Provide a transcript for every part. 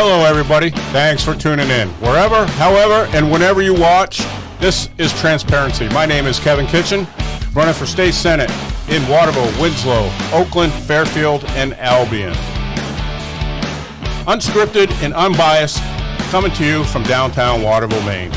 Hello, everybody. Thanks for tuning in. Wherever, however, and whenever you watch, this is Transparency. My name is Kevin Kitchin, running for State Senate in Waterville, Winslow, Oakland, Fairfield, and Albion. Unscripted and unbiased, coming to you from downtown Waterville, Maine.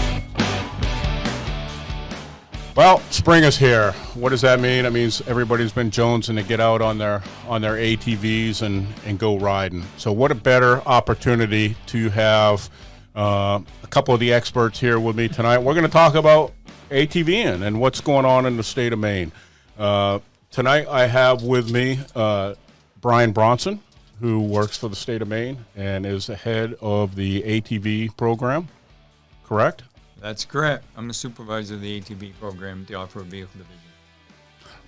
Well, spring is here. What does that mean? It means everybody's been jonesing to get out on their ATVs and go riding. So what a better opportunity to have a couple of the experts here with me tonight. We're going to talk about ATVing and what's going on in the state of Maine. Tonight I have with me Brian Bronson, who works for the state of Maine and is the head of the ATV program, correct? That's correct. I'm the supervisor of the ATV program at the Off-Road Vehicle Division.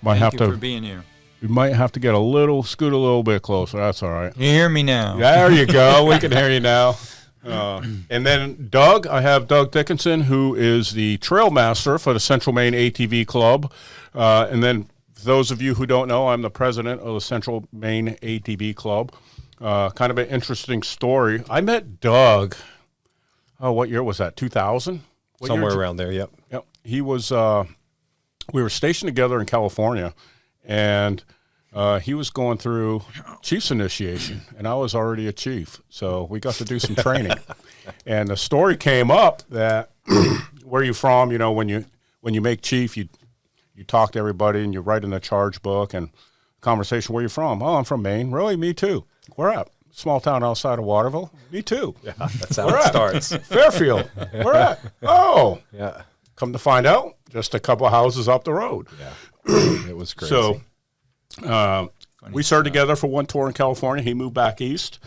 Thank you for being here. We might have to scoot a little bit closer. That's all right. You hear me now? There you go. We can hear you now. And then Doug, I have Doug Dickinson, who is the trail master for the Central Maine ATV Club. And then for those of you who don't know, I'm the president of the Central Maine ATV Club. Kind of an interesting story. I met Doug, what year was that, 2000? Somewhere around there, yep. Yep. He was, we were stationed together in California, and he was going through chief's initiation, and I was already a chief, so we got to do some training. And the story came up that where are you from? You know, when you make chief, you talk to everybody and you write in the charge book and conversation. Where you from? Oh, I'm from Maine. Really? Me too. Where at? Small town outside of Waterville. Me too. Yeah, that's how it starts. Fairfield. Where at? Oh, yeah. Come to find out, just a couple of houses up the road. Yeah, it was crazy. So we started together for one tour in California. He moved back east,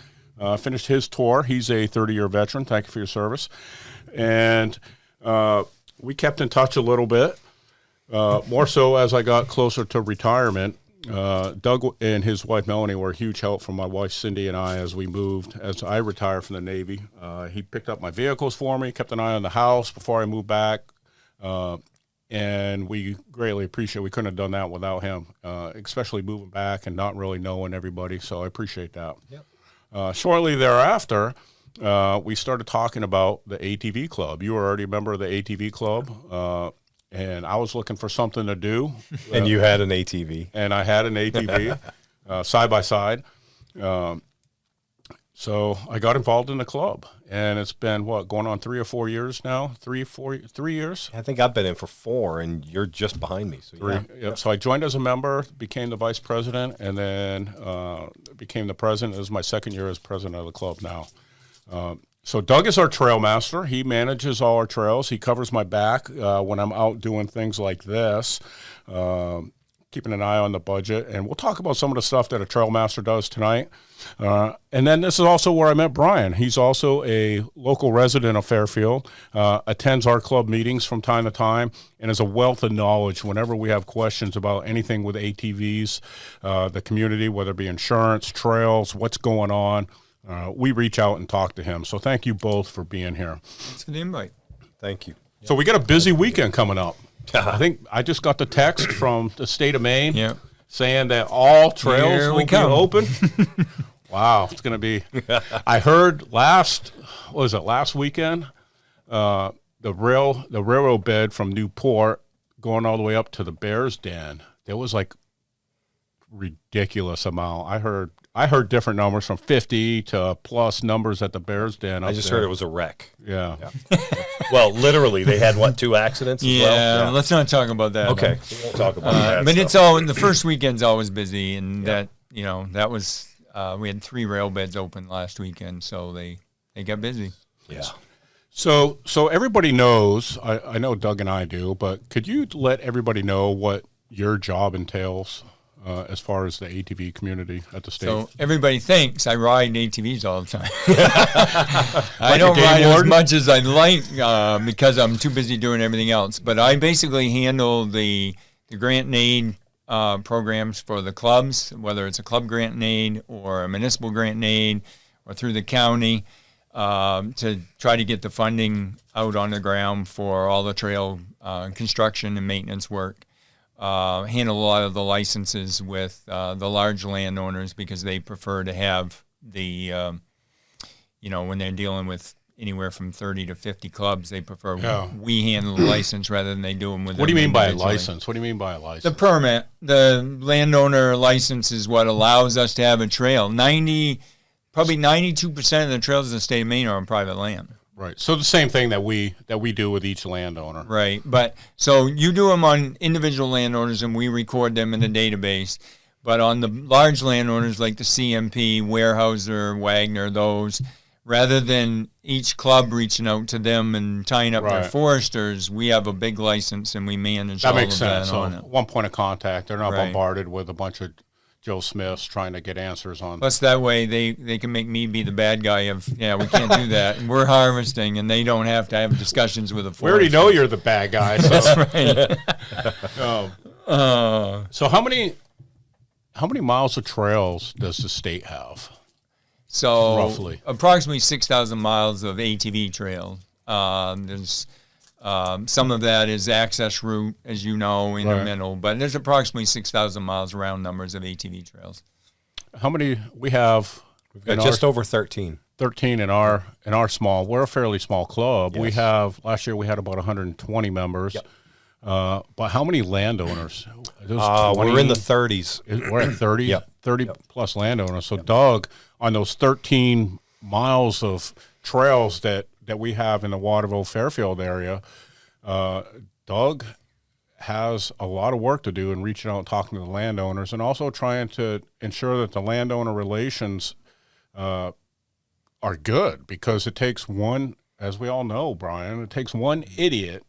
finished his tour. He's a 30-year veteran. Thank you for your service. And we kept in touch a little bit, more so as I got closer to retirement. Doug and his wife Melanie were a huge help for my wife Cindy and I as we moved. As I retired from the Navy, he picked up my vehicles for me, kept an eye on the house before I moved back, and we greatly appreciate. We couldn't have done that without him, especially moving back and not really knowing everybody. So I appreciate that. Yep. Shortly thereafter, we started talking about the ATV club. You were already a member of the ATV club. And I was looking for something to do. And you had an ATV. And I had an ATV, side by side. So I got involved in the club. And it's been, going on 3 or 4 years now? 3 years? I think I've been in for 4, and you're just behind me. So 3. yeah. Yep. So I joined as a member, became the vice president, and then became the president. This is my second year as president of the club now. So Doug is our trail master. He manages all our trails. He covers my back when I'm out doing things like this, keeping an eye on the budget. And we'll talk about some of the stuff that a trail master does tonight. And then this is also where I met Brian. He's also a local resident of Fairfield, attends our club meetings from time to time, and is a wealth of knowledge whenever we have questions about anything with ATVs, the community, whether it be insurance, trails, what's going on. We reach out and talk to him. So thank you both for being here. Thanks for the invite. Thank you. So we got a busy weekend coming up. I think I just got the text from the state of Maine saying that all trails will be open. Wow, it's going to be. I heard last weekend, the railroad bed from Newport going all the way up to the Bears Den. There was like ridiculous amount. I heard different numbers from 50 to plus numbers at the Bears Den. I just heard it was a wreck. Yeah. Well, literally, they had, 2 accidents as well? Yeah, let's not talk about that. Okay, we won't talk about that. But it's the first weekend's always busy, and that was, we had 3 rail beds open last weekend, so they got busy. Yeah. So everybody knows, I know Doug and I do, but could you let everybody know what your job entails? As far as the ATV community at the state. So everybody thinks I ride ATVs all the time. I don't ride as much as I'd like because I'm too busy doing everything else. But I basically handle the grant and aid programs for the clubs, whether it's a club grant and aid or a municipal grant and aid or through the county, to try to get the funding out on the ground for all the trail construction and maintenance work. Handle a lot of the licenses with the large landowners because they prefer to have the when they're dealing with anywhere from 30 to 50 clubs, they prefer Yeah. we handle the license rather than they do them with. What do you mean by a individually. license? What do you mean by a license? The permit, the landowner license is what allows us to have a trail. Probably 92% of the trails in the state of Maine are on private land. Right. So the same thing that we do with each landowner. Right. But so you do them on individual landowners and we record them in the database. But on the large landowners like the CMP, Weyerhaeuser, Wagner, those, rather than each club reaching out to them and tying up their Right. foresters, we have a big license and we manage That all makes of sense. that So on it. one point of contact. They're not Right. bombarded with a bunch of Joe Smiths trying to get answers on. Plus, that way they can make me be the bad guy of, we can't do that. And we're harvesting, and they don't have to have discussions with the forest. We already know you're the bad guy. So. That's right. So how many miles of trails does the state have? So Roughly. approximately 6,000 miles of ATV trail. There's some of that is access route, as you know, in the Right. middle, but there's approximately 6,000 miles round numbers of ATV trails. How many we have? We've got just over 13. 13 in our small. We're a fairly small club. Yes. We have last year we had about 120 members. Yep. But how many landowners? We're in the 30s. We're at 30. Yep. 30 plus landowners. So Doug, on those 13 miles of trails that we have in the Waterville Fairfield area, Doug has a lot of work to do in reaching out and talking to the landowners, and also trying to ensure that the landowner relations are good, because it takes one, as we all know, Brian, it takes one idiot.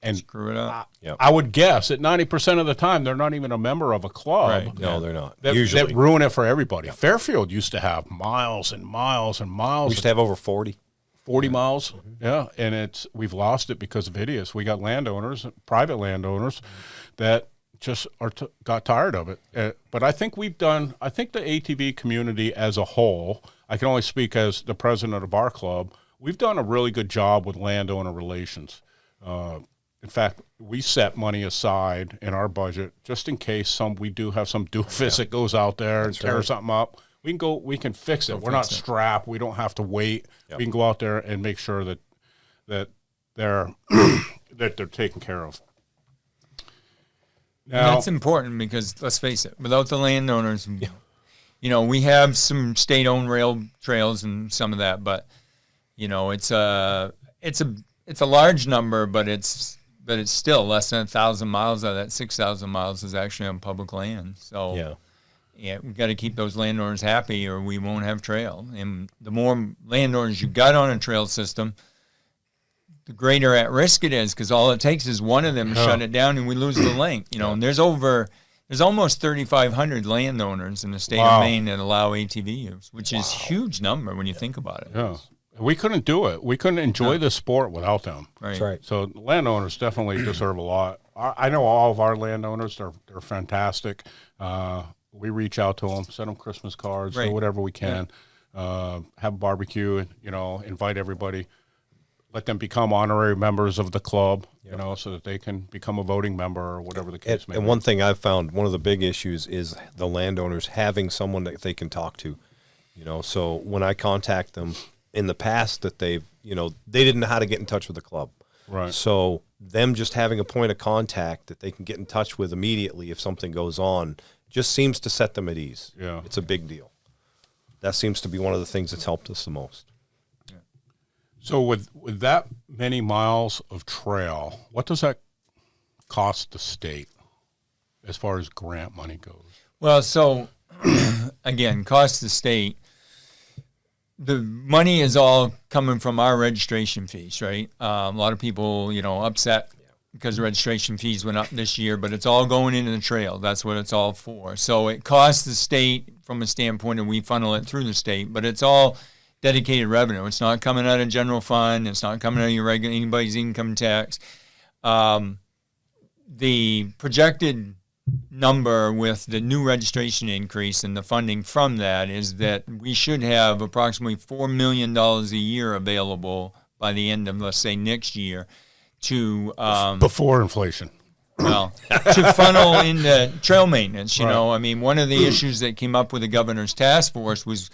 And Screw it up. Yep. I would guess that 90% of the time they're not even a member of a club. Right. No, they're not. That, Usually. that ruin it for everybody. Fairfield used to have miles and miles and miles. We used to have over 40. 40 miles. Yeah, and we've lost it because of idiots. We got landowners, private landowners, that just got tired of it. But I think the ATV community as a whole, I can only speak as the president of the bar club, we've done a really good job with landowner relations. In fact, we set money aside in our budget just in case we do have some doofus that goes out there and tears something up. We can fix it. We're not strapped. We don't have to wait. Yep. We can go out there and make sure that they're that they're taken care of. And Now, that's important because, let's face it, without the landowners, we have some state-owned rail trails and some of that, but it's a large number, but it's still less than 1,000 miles of that 6,000 miles is actually on public land. So we've got to keep those landowners happy, or we won't have trail. And the more landowners you got on a trail system, the greater at risk it is, because all it takes is one of them to shut it down and we lose the link. And there's almost 3,500 landowners in the state of Maine that allow ATV use, which is a huge number when you think about it. yeah, we couldn't do it. We couldn't enjoy the sport without them. Right. That's right. So landowners definitely deserve a lot. I know all of our landowners; they're fantastic. We reach out to them, send them Christmas cards, do whatever we can. Have a barbecue, invite everybody. Let them become honorary members of the club, so that they can become a voting member or whatever the case may be. And one thing I've found, one of the big issues is the landowners having someone that they can talk to. So when I contact them in the past, that they didn't know how to get in touch with the club. Right. So them just having a point of contact that they can get in touch with immediately if something goes on just seems to set them at ease. Yeah. It's a big deal. That seems to be one of the things that's helped us the most. So with that many miles of trail, what does that cost the state as far as grant money goes? Well, so again, cost the state. The money is all coming from our registration fees, right? A lot of people, upset because the registration fees went up this year, but it's all going into the trail. That's what it's all for. So it costs the state from a standpoint, and we funnel it through the state, but it's all dedicated revenue. It's not coming out of general fund. It's not coming out of anybody's income tax. The projected number with the new registration increase and the funding from that is that we should have approximately $4 million a year available by the end of, let's say, next year to Before inflation. to funnel into trail maintenance. One of the issues that came up with the governor's task force was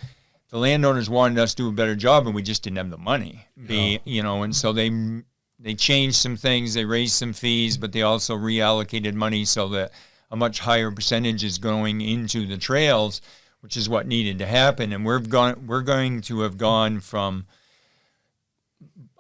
the landowners wanted us to do a better job, and we just didn't have the money. And so they changed some things, they raised some fees, but they also reallocated money so that a much higher percentage is going into the trails, which is what needed to happen. And we're going to have gone from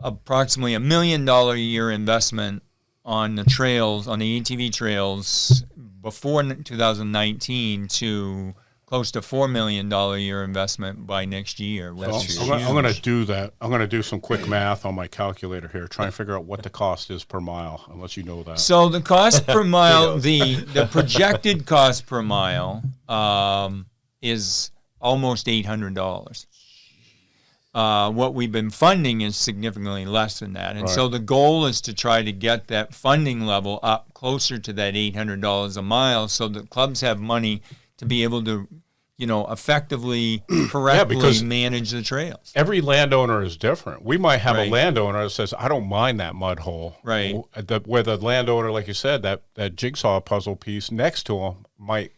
approximately $1 million a year investment on the trails, on the ATV trails before 2019 to close to $4 million a year investment by next year. I'm going to do that. I'm going to do some quick math on my calculator here, try and figure out what the cost is per mile, unless you know that. So the cost per mile, the projected cost per mile is almost $800. What we've been funding is significantly less than that. And so the goal is to try to get that funding level up closer to that $800 a mile so that clubs have money to be able to, effectively, correctly manage the trails. Every landowner is different. We might have a landowner that says, I don't mind that mud hole. Right. Where the landowner, like you said, that jigsaw puzzle piece next to him might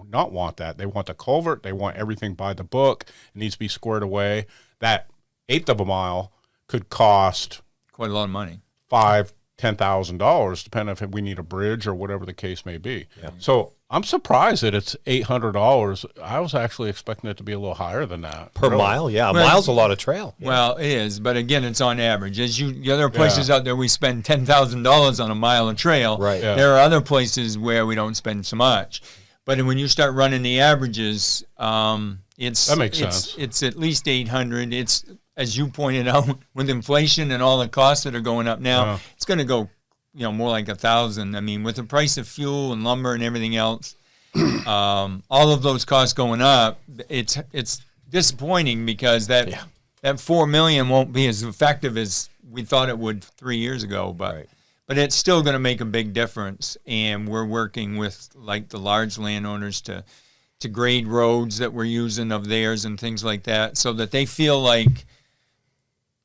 not want that. They want the culvert. They want everything by the book. It needs to be squared away. That eighth of a mile could cost quite a lot of money. $10,000, depending if we need a bridge or whatever the case may be. Yeah. So I'm surprised that it's $800. I was actually expecting it to be a little higher than that. Per mile? Yeah, a mile's a lot of trail. Yeah. Well, it is, but again, it's on average. There are places out there we spend $10,000 on a mile of trail. Right. Yeah. There are other places where we don't spend so much. But when you start running the averages, that makes sense. It's at least $800. It's, as you pointed out, with inflation and all the costs that are going up now, it's going to go, more like $1,000. I mean, with the price of fuel and lumber and everything else, all of those costs going up, it's disappointing because that $4 million won't be as effective as we thought it would 3 years ago. But it's still going to make a big difference, and we're working with like the large landowners to grade roads that we're using of theirs and things like that, so that they feel like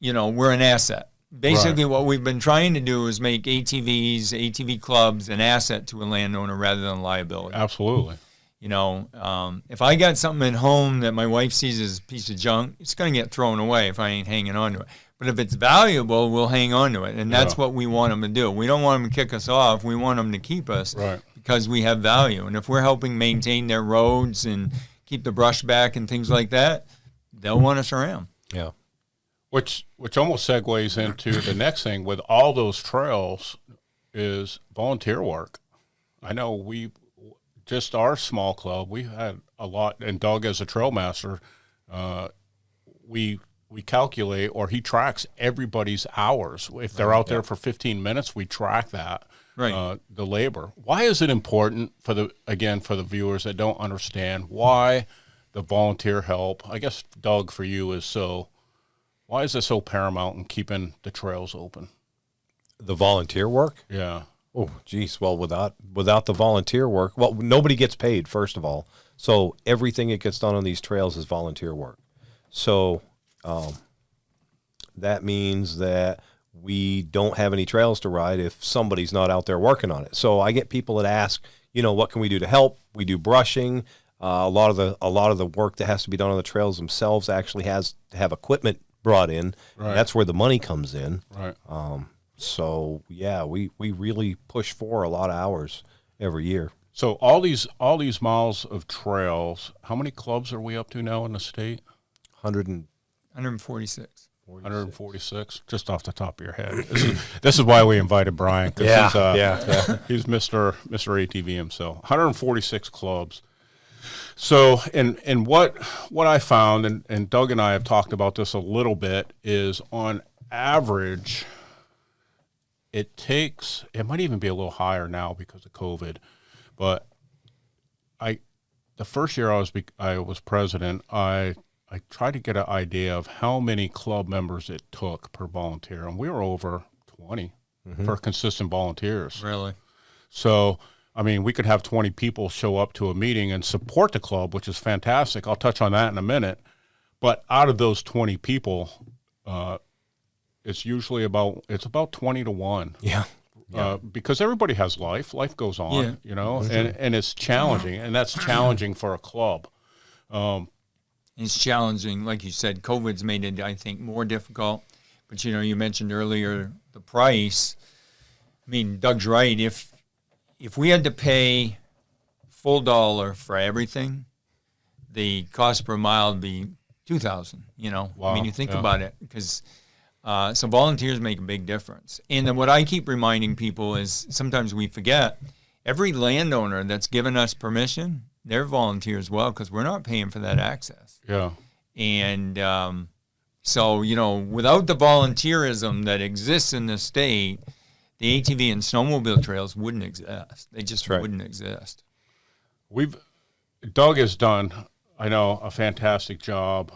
we're an asset. Basically, what we've been trying to do is make ATV clubs an asset to a landowner rather than a liability. Absolutely. If I got something at home that my wife sees as a piece of junk, it's going to get thrown away if I ain't hanging on to it. But if it's valuable, we'll hang on to it, and that's what we want them to do. We don't want them to kick us off. We want them to keep us because we have value. And if we're helping maintain their roads and keep the brush back and things like that, they'll want us around. Yeah. Which almost segues into the next thing with all those trails is volunteer work. I know our small club, we had a lot, and Doug as a trail master, we calculate, or he tracks everybody's hours. If they're out there for 15 minutes, we track that, the labor. Why is it important for the viewers that don't understand why the volunteer help, I guess, Doug, for you why is it so paramount in keeping the trails open? The volunteer work? Yeah. Oh, geez. Well, without the volunteer work, nobody gets paid, first of all. So everything that gets done on these trails is volunteer work. So that means that we don't have any trails to ride if somebody's not out there working on it. So I get people that ask, what can we do to help? We do brushing. A lot of the work that has to be done on the trails themselves actually has to have equipment brought in. Right. That's where the money comes in. Right. So yeah, we really push for a lot of hours every year. So all these miles of trails, how many clubs are we up to now in the state? 146. 146, just off the top of your head. This is why we invited Brian. He's Mr. ATV himself. 146 clubs. So, and what I found, and Doug and I have talked about this a little bit, is on average, it might even be a little higher now because of COVID, but the first year I was president, I tried to get an idea of how many club members it took per volunteer, and we were over 20 for consistent volunteers. Really? So, I mean, we could have 20 people show up to a meeting and support the club, which is fantastic. I'll touch on that in a minute. But out of those 20 people, it's usually about 20 to 1. Yeah. Because everybody has life. Life goes on, and it's challenging, and that's challenging for a club. It's challenging. Like you said, COVID's made it, I think, more difficult. But, you mentioned earlier the price. I mean, Doug's right. If we had to pay full dollar for everything, the cost per mile would be $2,000, Wow. I mean, you think about it, because so volunteers make a big difference. And then what I keep reminding people is sometimes we forget, every landowner that's given us permission, they're volunteers as well, because we're not paying for that access. Yeah. And so, without the volunteerism that exists in the state, the ATV and snowmobile trails wouldn't exist. They just wouldn't exist. Doug has done, I know, a fantastic job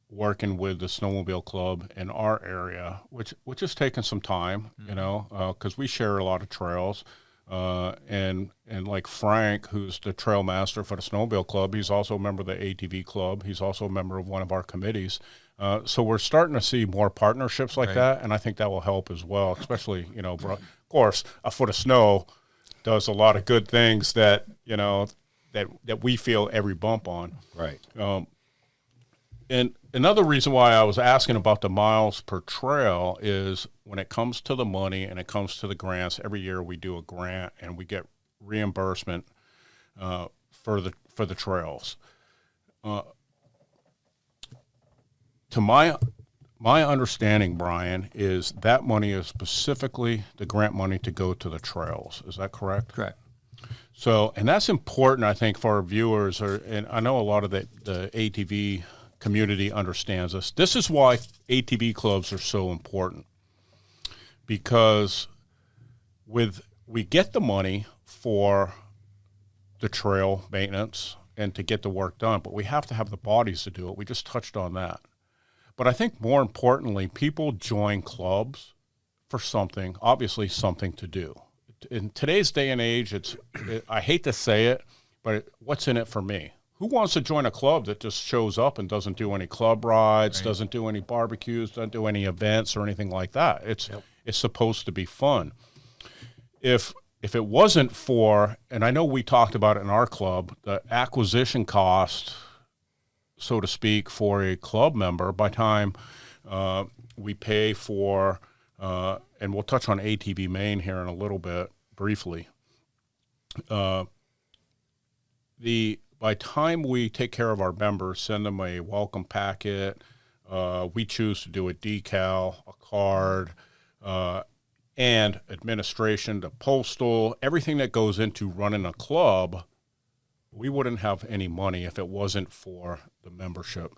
working with the snowmobile club in our area, which has taken some time, because we share a lot of trails. And like Frank, who's the trail master for the snowmobile club, he's also a member of the ATV club. He's also a member of one of our committees. So we're starting to see more partnerships like that, and I think that will help as well, especially, of course, A Foot of Snow does a lot of good things that, that we feel every bump on. Right. And another reason why I was asking about the miles per trail is when it comes to the money and it comes to the grants, every year we do a grant and we get reimbursement for the trails. To my understanding, Brian, is that money is specifically the grant money to go to the trails. Is that correct? Correct. So, and that's important, I think, for our viewers, and I know a lot of the ATV community understands this. This is why ATV clubs are so important, because we get the money for the trail maintenance and to get the work done, but we have to have the bodies to do it. We just touched on that. But I think more importantly, people join clubs for something, obviously something to do. In today's day and age, I hate to say it, but what's in it for me? Who wants to join a club that just shows up and doesn't do any club rides, doesn't do any barbecues, doesn't do any events or anything like that? It's supposed to be fun. If it wasn't for, and I know we talked about it in our club, the acquisition cost, so to speak, for a club member, by time we pay for, and we'll touch on ATV Maine here in a little bit briefly, by time we take care of our members, send them a welcome packet, we choose to do a decal, a card, and administration, the postal, everything that goes into running a club, we wouldn't have any money if it wasn't for the membership.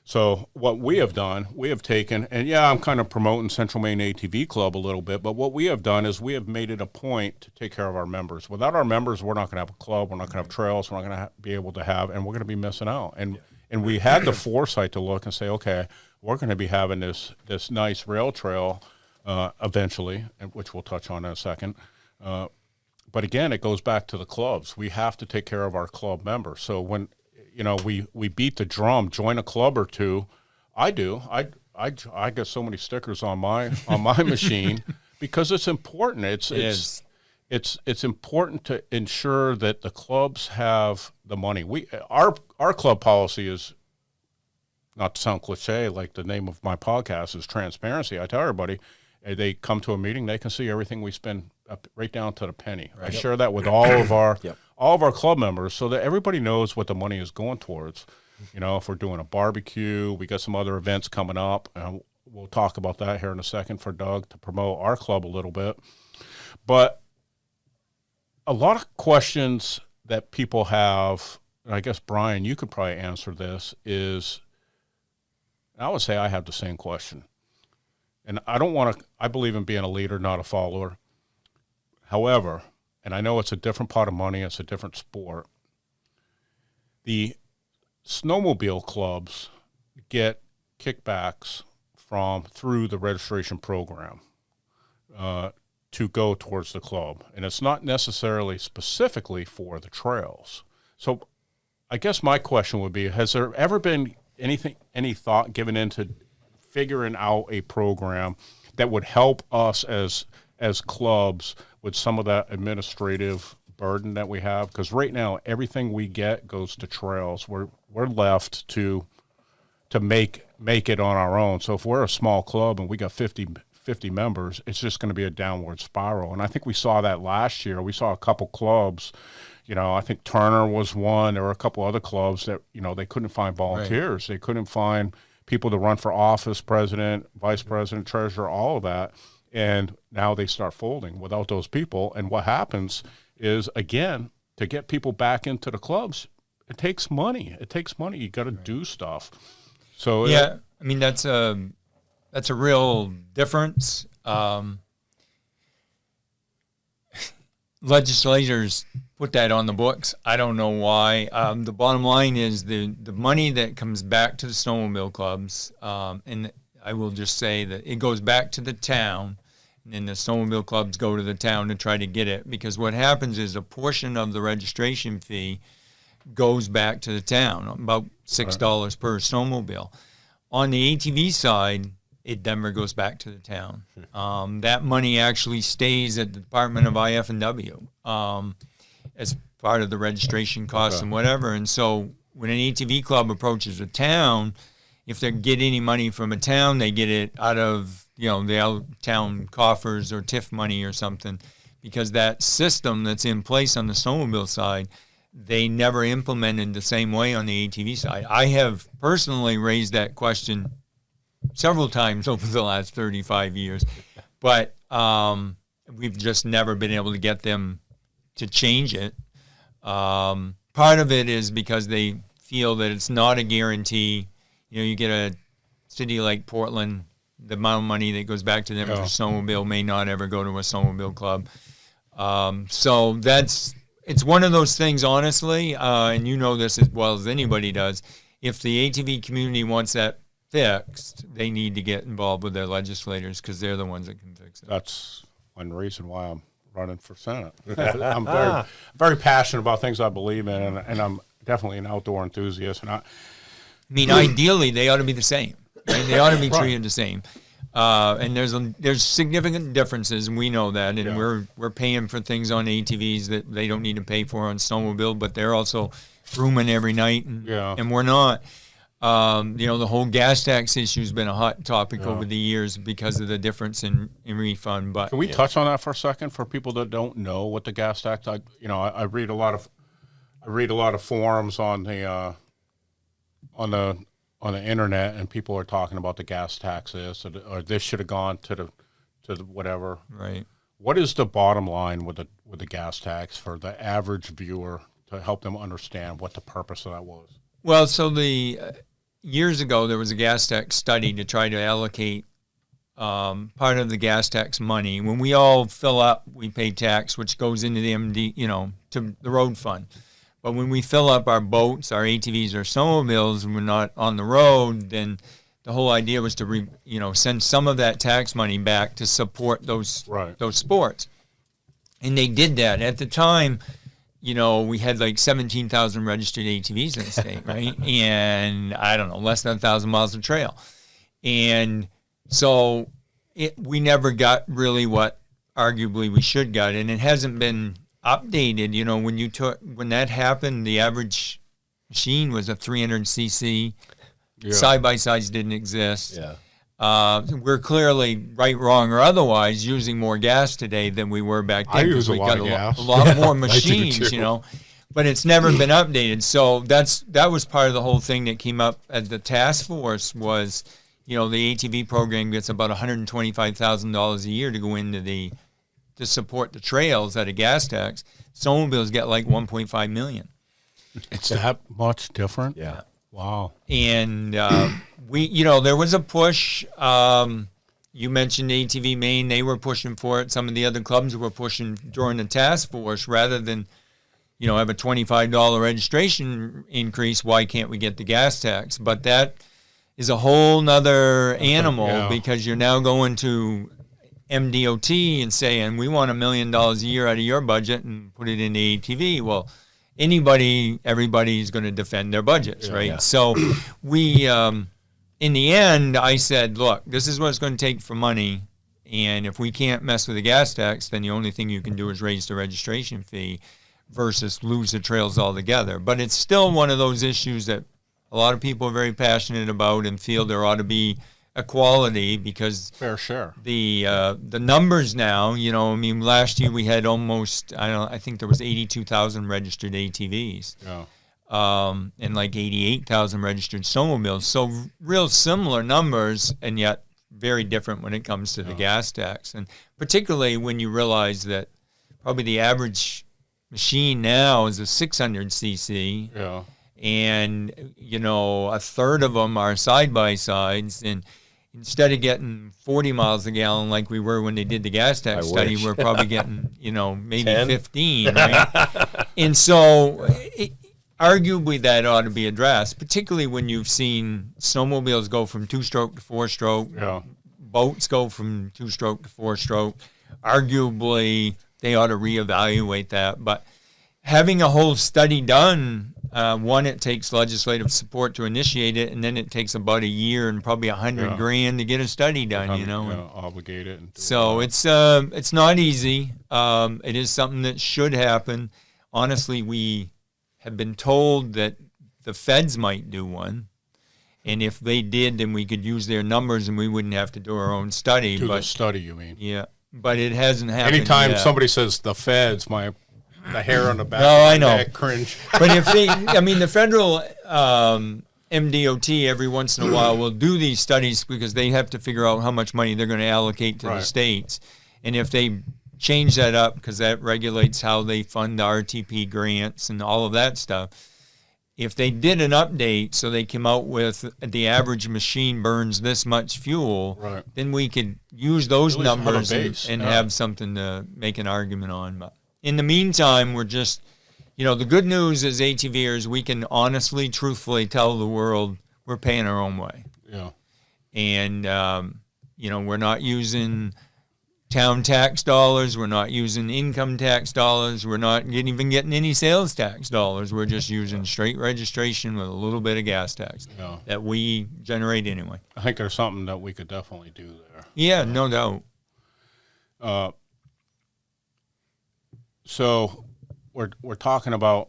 So what we have done, we have taken, and I'm kind of promoting Central Maine ATV Club a little bit, but what we have done is we have made it a point to take care of our members. Without our members, we're not going to have a club, we're not going to have trails, we're not going to be able to have, and we're going to be missing out. And we had the foresight to look and say, okay, we're going to be having this nice rail trail eventually, which we'll touch on in a second. But again, it goes back to the clubs. We have to take care of our club members. So when we beat the drum, join a club or two. I do. I get so many stickers on my machine because it's important. It's important to ensure that the clubs have the money. Our club policy is, not to sound cliche, like the name of my podcast is transparency. I tell everybody, they come to a meeting, they can see everything we spend right down to the penny. Right. I share that with all of our all of our club members so that everybody knows what the money is going towards. If we're doing a barbecue, we got some other events coming up. We'll talk about that here in a second for Doug to promote our club a little bit. But a lot of questions that people have, and I guess, Brian, you could probably answer this, is I would say I have the same question. And I believe in being a leader, not a follower. However, and I know it's a different pot of money, it's a different sport, the snowmobile clubs get kickbacks through the registration program to go towards the club. And it's not necessarily specifically for the trails. So I guess my question would be, has there ever been any thought given into figuring out a program that would help us as clubs with some of that administrative burden that we have, because right now everything we get goes to trails. We're left to make it on our own. So if we're a small club and we got 50 members, it's just going to be a downward spiral. And I think we saw that last year. We saw a couple clubs, I think Turner was one. There were a couple other clubs that, they couldn't find volunteers. Right. They couldn't find people to run for office, president, vice president, treasurer, all of that. And now they start folding without those people. And what happens is, again, to get people back into the clubs, it takes money. You got to do stuff. So yeah, I mean, that's a real difference. Legislators put that on the books. I don't know why. The bottom line is the money that comes back to the snowmobile clubs, and I will just say that it goes back to the town, and then the snowmobile clubs go to the town to try to get it, because what happens is a portion of the registration fee goes back to the town, about $6 per snowmobile. On the ATV side, it never goes back to the town. That money actually stays at the Department of IF&W as part of the registration costs and whatever. And so when an ATV club approaches a town, if they get any money from a town, they get it out of the town coffers or TIF money or something, because that system that's in place on the snowmobile side, they never implemented the same way on the ATV side. I have personally raised that question several times over the last 35 years, but we've just never been able to get them to change it. Part of it is because they feel that it's not a guarantee. You get a city like Portland, the amount of money that goes back to them for snowmobile may not ever go to a snowmobile club. So it's one of those things, honestly, and you know this as well as anybody does. If the ATV community wants that fixed, they need to get involved with their legislators, because they're the ones that can fix it. That's one reason why I'm running for Senate. I'm very passionate about things I believe in, and I'm definitely an outdoor enthusiast. And ideally, they ought to be the same. Right? They ought to be treated the same. And there's significant differences, and we know that. And we're paying for things on ATVs that they don't need to pay for on snowmobile, but they're also grooming every night, and we're not. The whole gas tax issue has been a hot topic over the years because of the difference in refund. But can we touch on that for a second for people that don't know what the gas tax? I read a lot of forums on the internet, and people are talking about the gas taxes, or this should have gone to the whatever. Right. What is the bottom line with the gas tax for the average viewer to help them understand what the purpose of that was? Well, so years ago, there was a gas tax study to try to allocate part of the gas tax money. When we all fill up, we pay tax, which goes into the MD, to the road fund. But when we fill up our boats, our ATVs, our snowmobiles, and we're not on the road, then the whole idea was to send some of that tax money back to support those sports. And they did that. At the time, we had like 17,000 registered ATVs in the state, right? And I don't know, less than 1,000 miles of trail. And so we never got really what arguably we should got, and it hasn't been updated. When that happened, the average machine was a 300cc. Side-by-sides didn't exist. Yeah. We're clearly, right, wrong, or otherwise, using more gas today than we were back then. I use a lot of gas. A lot more machines, but it's never been updated. So that was part of the whole thing that came up at the task force was, the ATV program gets about $125,000 a year to go into to support the trails at a gas tax. Snowmobiles get like $1.5 million. It's that much different? Yeah. Wow. And there was a push. You mentioned ATV Maine. They were pushing for it. Some of the other clubs were pushing during the task force rather than, have a $25 registration increase. Why can't we get the gas tax? But that is a whole nother animal because you're now going to MDOT and saying, we want $1 million a year out of your budget and put it in the ATV. Well, everybody's going to defend their budgets, right? Yeah. So we, in the end, I said, look, this is what it's going to take for money. And if we can't mess with the gas tax, then the only thing you can do is raise the registration fee. versus lose the trails altogether. But it's still one of those issues that a lot of people are very passionate about and feel there ought to be equality, because fair share. The numbers now, I mean, last year we had almost, I think there was 82,000 registered ATVs. Yeah. And like 88,000 registered snowmobiles. So real similar numbers, and yet very different when it comes to the gas tax. And particularly when you realize that probably the average machine now is a 600cc. Yeah. And, a third of them are side-by-sides. And instead of getting 40 miles a gallon like we were when they did the gas tax study, we're probably getting, maybe 10? 15, right? And so arguably that ought to be addressed, particularly when you've seen snowmobiles go from two-stroke to four-stroke, boats go from two-stroke to four-stroke. Arguably, they ought to reevaluate that. But having a whole study done, one, it takes legislative support to initiate it, and then it takes about a year and probably $100,000 to get a study done. Obligate it. So it's not easy. It is something that should happen. Honestly, we have been told that the feds might do one, and if they did, then we could use their numbers and we wouldn't have to do our own study. The study, you mean? Yeah, but it hasn't happened. Anytime yet. somebody says the feds, the hair on the back No, of my I know. neck cringe. But if the federal MDOT every once in a while will do these studies because they have to figure out how much money they're going to allocate to the states. And if they change that up, because that regulates how they fund the RTP grants and all of that stuff, if they did an update so they came out with the average machine burns this much fuel, then we could use those numbers and have something to make an argument on. But in the meantime, we're just, the good news is ATVers, we can honestly, truthfully tell the world we're paying our own way. Yeah. And, we're not using town tax dollars. We're not using income tax dollars. We're not even getting any sales tax dollars. We're just using straight registration with a little bit of gas tax that we generate anyway. I think there's something that we could definitely do there. Yeah, no doubt. So we're talking about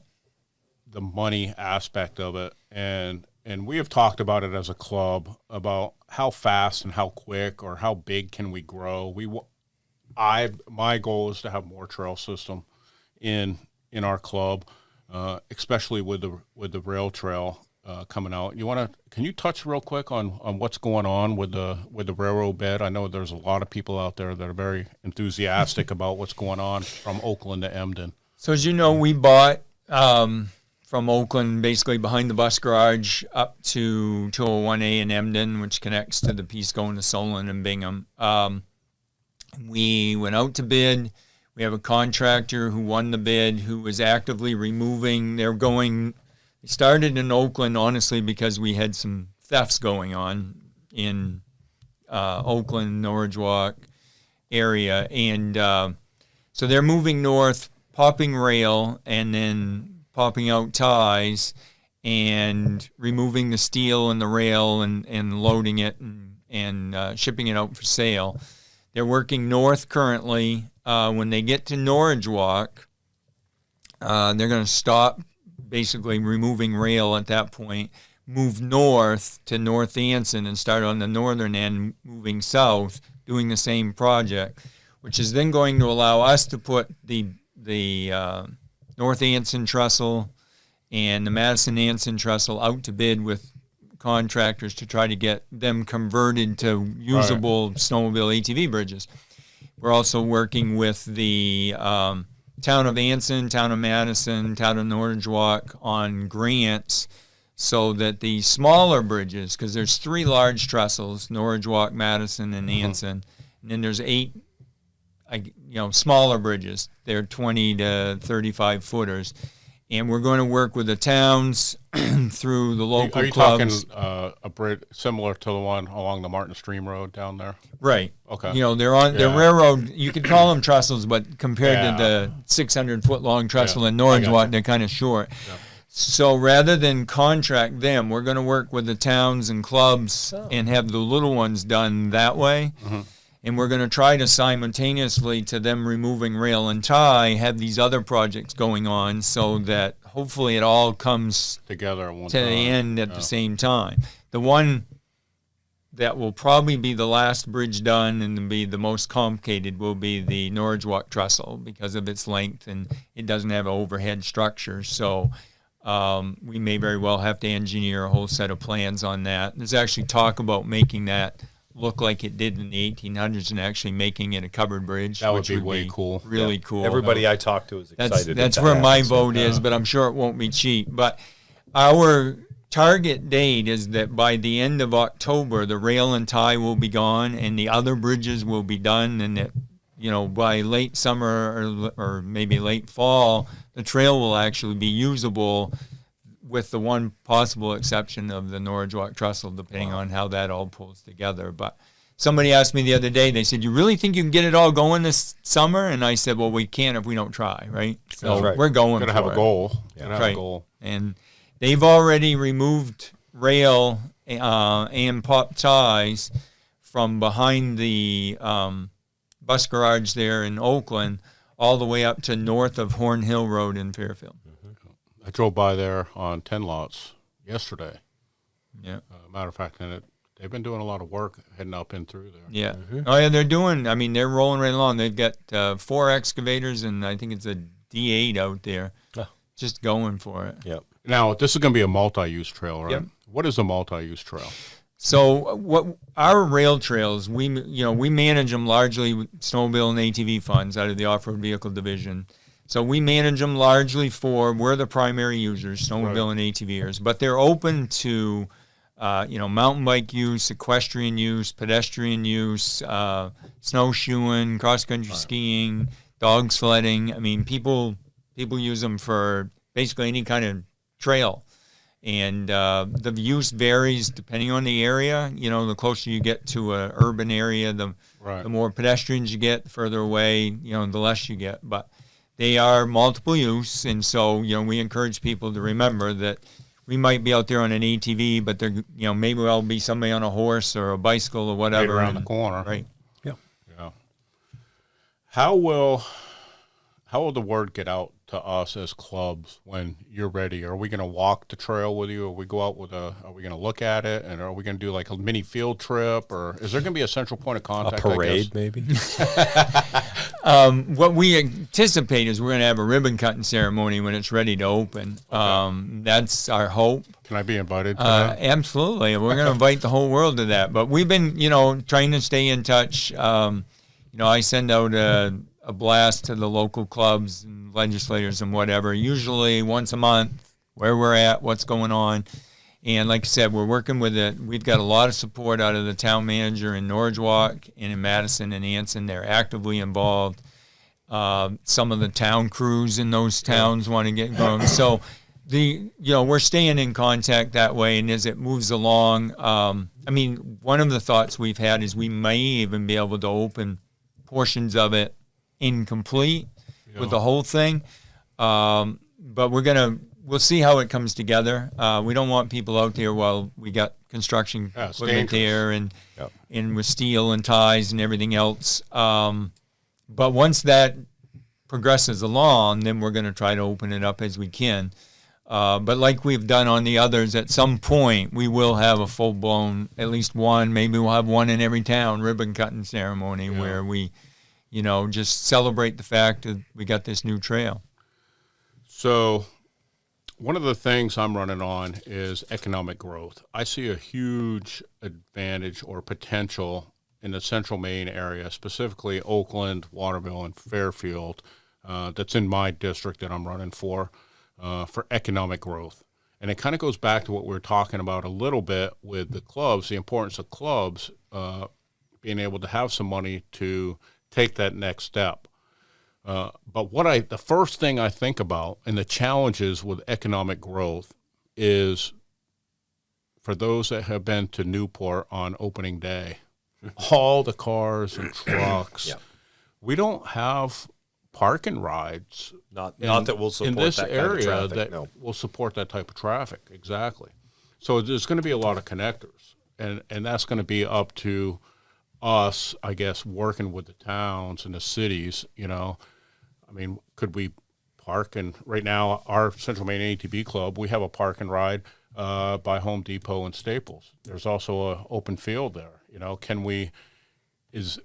the money aspect of it, and we have talked about it as a club about how fast and how quick or how big can we grow. My goal is to have more trail system in our club, especially with the rail trail coming out. Can you touch real quick on what's going on with the railroad bed? I know there's a lot of people out there that are very enthusiastic about what's going on from Oakland to Emden. So as you know, we bought from Oakland, basically behind the bus garage, up to 201A in Emden, which connects to the piece going to Solon and Bingham. We went out to bid. We have a contractor who won the bid, who was actively removing. They started in Oakland, honestly, because we had some thefts going on in Oakland, Norridgewock area. And so they're moving north, popping rail, and then popping out ties and removing the steel and the rail and loading it and shipping it out for sale. They're working north currently. When they get to Norridgewock, they're going to stop basically removing rail at that point, move north to North Anson and start on the northern end, moving south, doing the same project, which is then going to allow us to put the North Anson trestle and the Madison Anson trestle out to bid with contractors to try to get them converted to usable snowmobile ATV bridges. We're also working with the town of Anson, town of Madison, town of Norridgewock on grants so that the smaller bridges, because there's 3 large trestles, Norridgewock, Madison, and Anson, and then there's 8 smaller bridges. They're 20 to 35 footers. And we're going to work with the towns through the local clubs. Are you talking a bridge similar to the one along the Martin Stream Road down there? Right. Okay. They're on the railroad. You could call them trestles, but compared to the 600-foot-long trestle in Norridgewock, they're kind of short. Yeah. So rather than contract them, we're going to work with the towns and clubs and have the little ones done that way. Mm-hmm. And we're going to try to simultaneously to them removing rail and tie, have these other projects going on so that hopefully it all comes together at one to time. the end at the same time. The one that will probably be the last bridge done and be the most complicated will be the Norwich Walk trestle because of its length, and it doesn't have an overhead structure. So we may very well have to engineer a whole set of plans on that. There's actually talk about making that look like it did in the 1800s and actually making it a covered bridge. That would which be way cool. Really cool. Everybody I talked to is excited. That's that where my happens. vote is, but I'm sure it won't be cheap. But our target date is that by the end of October, the rail and tie will be gone and the other bridges will be done, and that, you know, by late summer or maybe late fall, the trail will actually be usable, with the one possible exception of the Norwich Walk trestle, depending on how that all pulls together. But somebody asked me the other day, they said, "You really think you can get it all going this summer?" And I said, "Well, we can't if we don't try, right?" So That's right. we're going Gotta for have a it. goal. Gotta have a Right. goal. And they've already removed rail and pop ties from behind the bus garage there in Oakland all the way up to north of Horn Hill Road in Fairfield. I drove by there on 10 lots yesterday. Yeah. Matter of fact, they've been doing a lot of work heading up and through there. Yeah. Oh, yeah, they're doing, I mean, they're rolling right along. They've got 4 excavators, and I think it's a D8 out there, just going for it. Yep. Now, this is going to be a multi-use trail, right? Yep. What is a multi-use trail? So what our rail trails, we manage them largely with snowmobile and ATV funds out of the off-road vehicle division. So we manage them largely we're the primary users, snowmobile and ATVers, but they're open to, mountain bike use, equestrian use, pedestrian use, snowshoeing, cross-country skiing, dog sledding. I mean, people use them for basically any kind of trail. And the use varies depending on the area. You know, the closer you get to an urban area, the more pedestrians you get, the further away, the less you get. But they are multiple use, and so, we encourage people to remember that we might be out there on an ATV, but maybe there'll be somebody on a horse or a bicycle or whatever. Right around the corner. Right. Yeah. Yeah. How will the word get out to us as clubs when you're ready? Are we going to walk the trail with you? Are we go out are we going to look at it? And are we going to do like a mini field trip? Or is there going to be a central point of contact? A parade, maybe? What we anticipate is we're going to have a ribbon cutting ceremony when it's ready to open. Okay. That's our hope. Can I be invited to that? Absolutely. We're going to invite the whole world to that. But we've been, trying to stay in touch. I send out a blast to the local clubs and legislators and whatever, usually once a month, where we're at, what's going on. And like I said, we're working with it. We've got a lot of support out of the town manager in Norwich Walk and in Madison and Anson. They're actively involved. Some of the town crews in those towns want to get going. So we're staying in contact that way. And as it moves along, one of the thoughts we've had is we may even be able to open portions of it incomplete with the whole thing. But we'll see how it comes together. We don't want people out there while we got construction equipment there and with steel and ties and everything else. But once that progresses along, then we're going to try to open it up as we can. But like we've done on the others, at some point we will have a full-blown, at least one, maybe we'll have one in every town, ribbon cutting ceremony where we just celebrate the fact that we got this new trail. So one of the things I'm running on is economic growth. I see a huge advantage or potential in the central Maine area, specifically Oakland, Waterville, and Fairfield, that's in my district that I'm running for economic growth. And it kind of goes back to what we were talking about a little bit with the clubs, the importance of clubs being able to have some money to take that next step. But the first thing I think about and the challenges with economic growth is for those that have been to Newport on opening day, all the cars and trucks, we don't have parking rides. Not that will support in this that area kind of traffic, that will support that type of traffic. Exactly. So there's going to be a lot of connectors, and that's going to be up to us, I guess, working with the towns and the cities, I mean, could we park? And right now, our Central Maine ATV Club, we have a park and ride by Home Depot and Staples. There's also an open field there.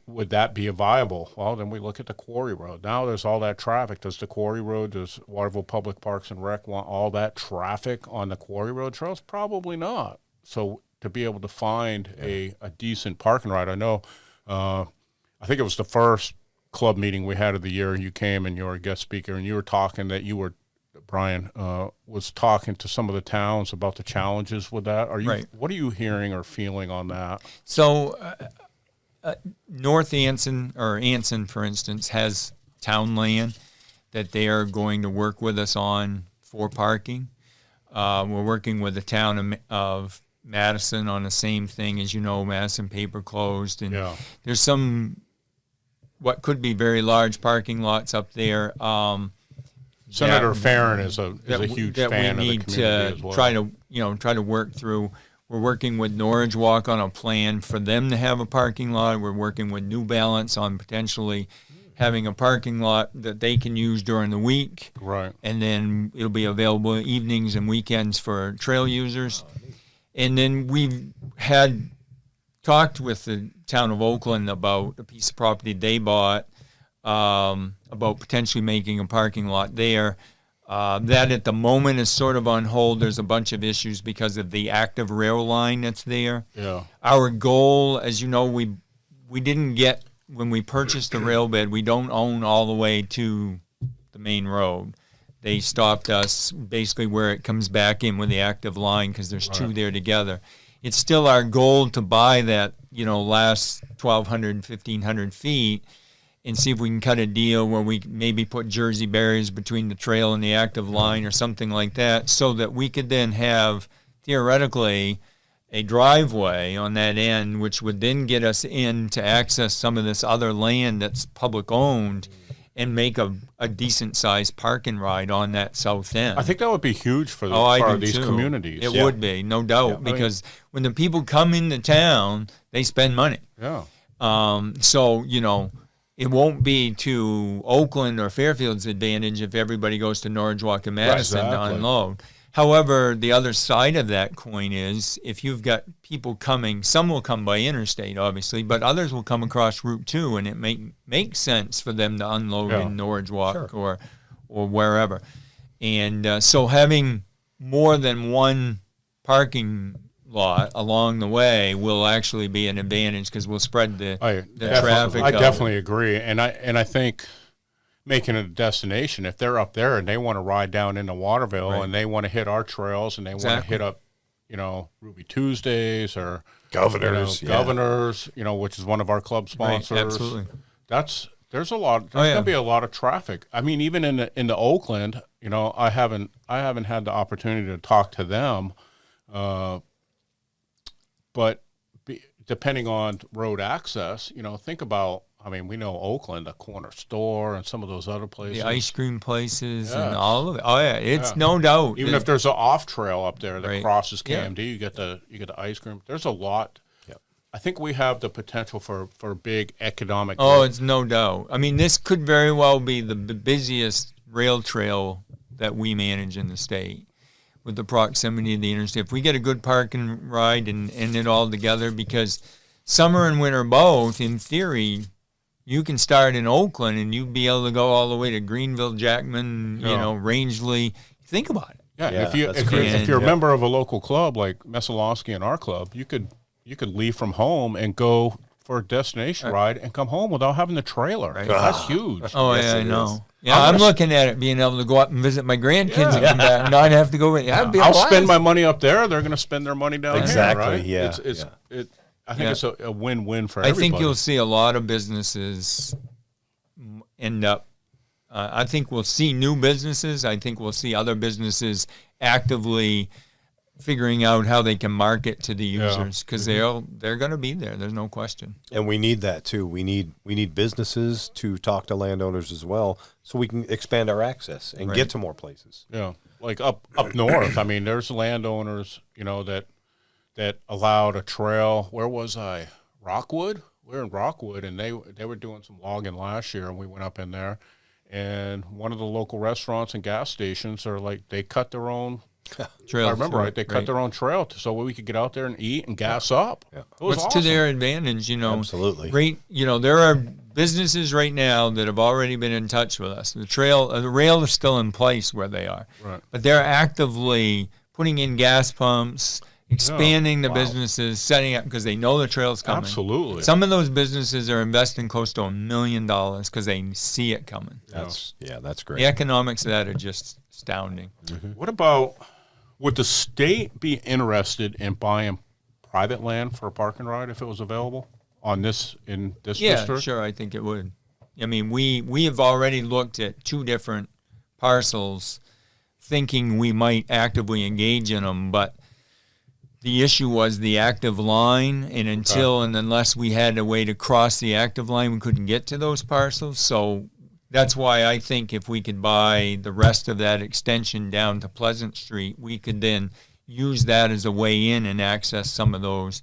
Would that be viable? Well, then we look at the Quarry Road. Now there's all that traffic. Does the Quarry Road, does Waterville Public Parks and Rec want all that traffic on the Quarry Road trails? Probably not. So to be able to find a decent park and ride, I know, I think it was the first club meeting we had of the year. You came and you were a guest speaker, and you were talking that Brian was talking to some of the towns about the challenges with that. What are you hearing or feeling on that? So North Anson, or Anson, for instance, has town land that they are going to work with us on for parking. We're working with the town of Madison on the same thing. As you know, Madison paper closed, and there's some what could be very large parking lots up there. Senator Farron is a huge fan of the community as well. Try to work through. We're working with Norwich Walk on a plan for them to have a parking lot. We're working with New Balance on potentially having a parking lot that they can use during the week. Right. And then it'll be available evenings and weekends for trail users. And then we've talked with the town of Oakland about a piece of property they bought, about potentially making a parking lot there. That at the moment is sort of on hold. There's a bunch of issues because of the active rail line that's there. Yeah. Our goal, as you know, we didn't get, when we purchased the rail bed, we don't own all the way to the main road. They stopped us basically where it comes back in with the active line because there's two there together. It's still our goal to buy that, last 1,200, 1,500 feet and see if we can cut a deal where we maybe put Jersey barriers between the trail and the active line or something like that, so that we could then have, theoretically, a driveway on that end, which would then get us in to access some of this other land that's public owned and make a decent-sized park and ride on that south end. I think that would be huge for these communities. It would be, no doubt, because when the people come into town, they spend money. Yeah. It won't be to Oakland or Fairfield's advantage if everybody goes to Norwich Walk and Madison to unload. However, the other side of that coin is if you've got people coming, some will come by interstate, obviously, but others will come across Route 2, and it makes sense for them to unload in Norwich Walk or wherever. And so having more than one parking lot along the way will actually be an advantage because we'll spread the traffic. I definitely agree, and I think making it a destination, if they're up there and they want to ride down into Waterville and they want to hit our trails and they want to hit up, Ruby Tuesdays or Governors, which is one of our club sponsors. Right, absolutely. There's gonna be a lot of traffic. I mean, even in the Oakland, I haven't had the opportunity to talk to them. But depending on road access, think about, we know Oakland, a corner store, and some of those other places. The ice cream places and all of it. Oh, yeah, it's no doubt. Even if there's an off trail up there that crosses KMD, you get the ice cream. There's a lot. Yep. I think we have the potential for big economic growth. Oh, it's no doubt. This could very well be the busiest rail trail that we manage in the state, with the proximity of the interstate. If we get a good park and ride and it all together, because summer and winter both, in theory, you can start in Oakland and you'd be able to go all the way to Greenville, Jackman, Rangeley. Think about it. Yeah, if you're a member of a local club like Messalowski and our club, you could leave from home and go for a destination ride and come home without having the trailer. Right. That's huge. Oh, yes, I know. Yeah, I'm looking at it being able to go up and visit my grandkids and come back and not have to go. I'll spend my money up there. They're going to spend their money down here, right? Yeah. I think it's a win-win for everybody. I think you'll see a lot of businesses end up. I think we'll see new businesses. I think we'll see other businesses actively figuring out how they can market to the users, because they're going to be there. There's no question. And we need that too. We need businesses to talk to landowners as well, so we can expand our access and get to more places. Yeah, like up north. There's landowners, that allowed a trail. Where was I? Rockwood we're in Rockwood, and they were doing some logging last year, and we went up in there, and one of the local restaurants and gas stations are like, they cut their own. Trails, I remember right. They cut their own trail so we could get out there and eat and gas up. Yeah. It was What's awesome. to their advantage, Absolutely. Great, there are businesses right now that have already been in touch with us. The rail is still in place where they are, Right. but they're actively putting in gas pumps, expanding the businesses, setting up because they know the trail's coming. Absolutely. Some of those businesses are investing close to $1 million because they see it coming. That's great. The economics of that are just astounding. What about, would the state be interested in buying private land for a park and ride if it was available in this Yeah, district? sure, I think it would. I mean, we have already looked at 2 different parcels thinking we might actively engage in them, but the issue was the active line, and unless we had a way to cross the active line, we couldn't get to those parcels. So that's why I think if we could buy the rest of that extension down to Pleasant Street, we could then use that as a way in and access some of those.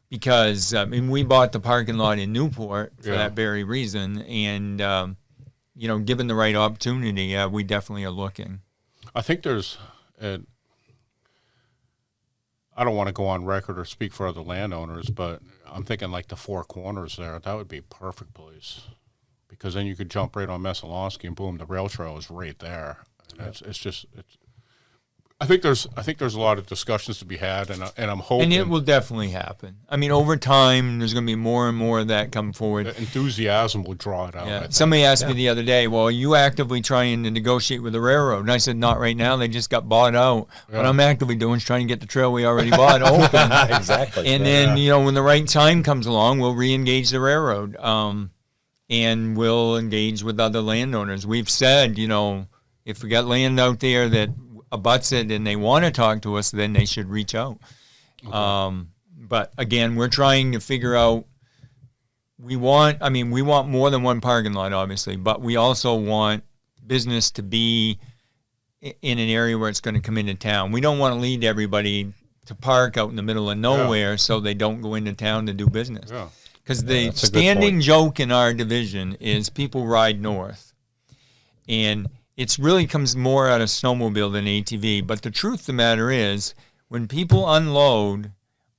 Because, we bought the parking lot in Newport for that very reason. And, given the right opportunity, we definitely are looking. I think there's, I don't want to go on record or speak for other landowners, but I'm thinking like the Four Corners there, that would be a perfect place. Because then you could jump right on Messalonsky and boom, the rail trail is right there. And I think there's a lot of discussions to be had, and I'm hoping. And it will definitely happen. I mean, over time, there's going to be more and more of that come forward. The enthusiasm will draw it out. Yeah. Somebody asked me the other day, well, are you actively trying to negotiate with the railroad? And I said, not right now. They just got bought out. What I'm actively doing is trying to get the trail we already bought open. Exactly. And then, when the right time comes along, we'll re-engage the railroad. And we'll engage with other landowners. We've said, if we got land out there that abuts it and they want to talk to us, then they should reach out. Okay. But again, we're trying to figure out, we want more than one parking lot, obviously, but we also want business to be in an area where it's going to come into town. We don't want to lead everybody to park out in the middle of nowhere so they don't go into town to do business. Yeah. Because the standing joke in our division is people ride north. And it really comes more out of snowmobile than ATV. But the truth of the matter is, when people unload,